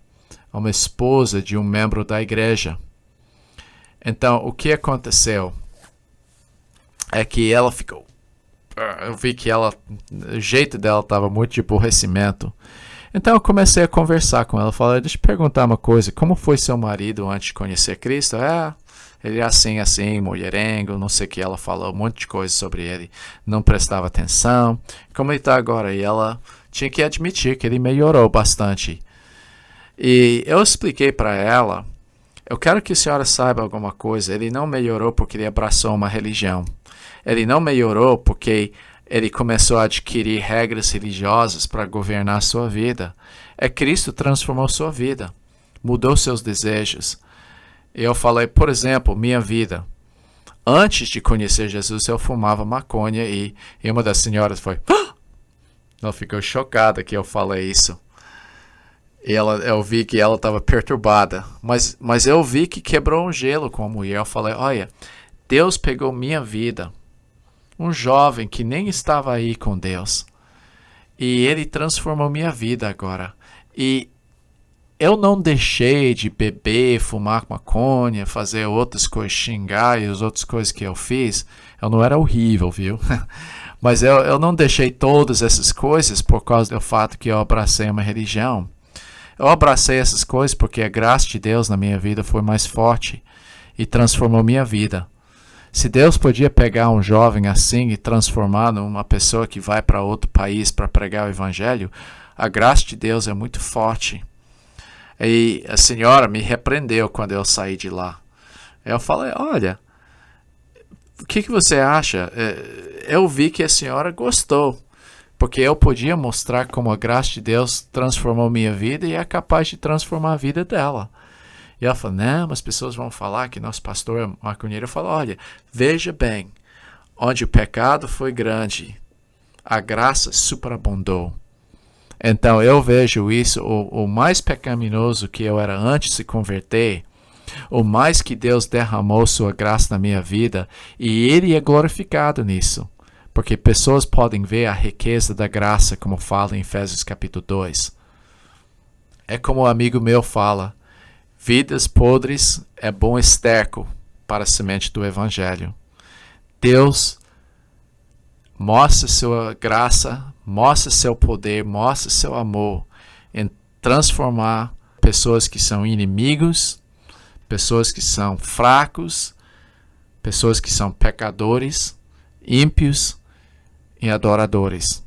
esposa de um membro da igreja. Então o que aconteceu é que ela ficou... Eu vi que o jeito dela estava muito de aborrecimento. Então eu comecei a conversar com ela. Falei, deixa eu perguntar uma coisa. Como foi seu marido antes de conhecer Cristo? Ele é assim, mulherengo, não sei o que. Ela falou um monte de coisa sobre ele. Não prestava atenção. Como ele está agora? E ela tinha que admitir que ele melhorou bastante. E eu expliquei para ela, eu quero que a senhora saiba alguma coisa. Ele não melhorou porque ele abraçou uma religião. Ele não melhorou porque ele começou a adquirir regras religiosas para governar a sua vida. Cristo transformou sua vida, mudou seus desejos. Eu falei, por exemplo, minha vida. Antes de conhecer Jesus, eu fumava maconha e uma das senhoras foi... Ela ficou chocada que eu falei isso. E eu vi que ela estava perturbada. Mas eu vi que quebrou um gelo com a mulher. Eu falei, olha, Deus pegou minha vida. Um jovem que nem estava aí com Deus. E ele transformou minha vida agora. E eu não deixei de beber, fumar maconha, fazer outras coisas, xingar e as outras coisas que eu fiz. Eu não era horrível, viu? Mas eu não deixei todas essas coisas por causa do fato que eu abracei uma religião. Eu abracei essas coisas porque a graça de Deus na minha vida foi mais forte e transformou minha vida. Se Deus podia pegar um jovem assim e transformar numa pessoa que vai para outro país para pregar o evangelho, a graça de Deus é muito forte. E a senhora me repreendeu quando eu saí de lá. Eu falei, olha, o que você acha? Eu vi que a senhora gostou, porque eu podia mostrar como a graça de Deus transformou minha vida e é capaz de transformar a vida dela. E ela falou, não, as pessoas vão falar que nosso pastor é maconheiro. Eu falo, olha, veja bem, onde o pecado foi grande, a graça superabundou. Então eu vejo isso, o mais pecaminoso que eu era antes de se converter, o mais que Deus derramou sua graça na minha vida, e Ele é glorificado nisso. Porque pessoas podem ver a riqueza da graça, como fala em Efésios capítulo 2. É como um amigo meu fala, vidas podres é bom esterco para a semente do Evangelho. Deus mostra sua graça, mostra seu poder, mostra seu amor em transformar pessoas que são inimigos, pessoas que são fracos, pessoas que são pecadores, ímpios, em adoradores.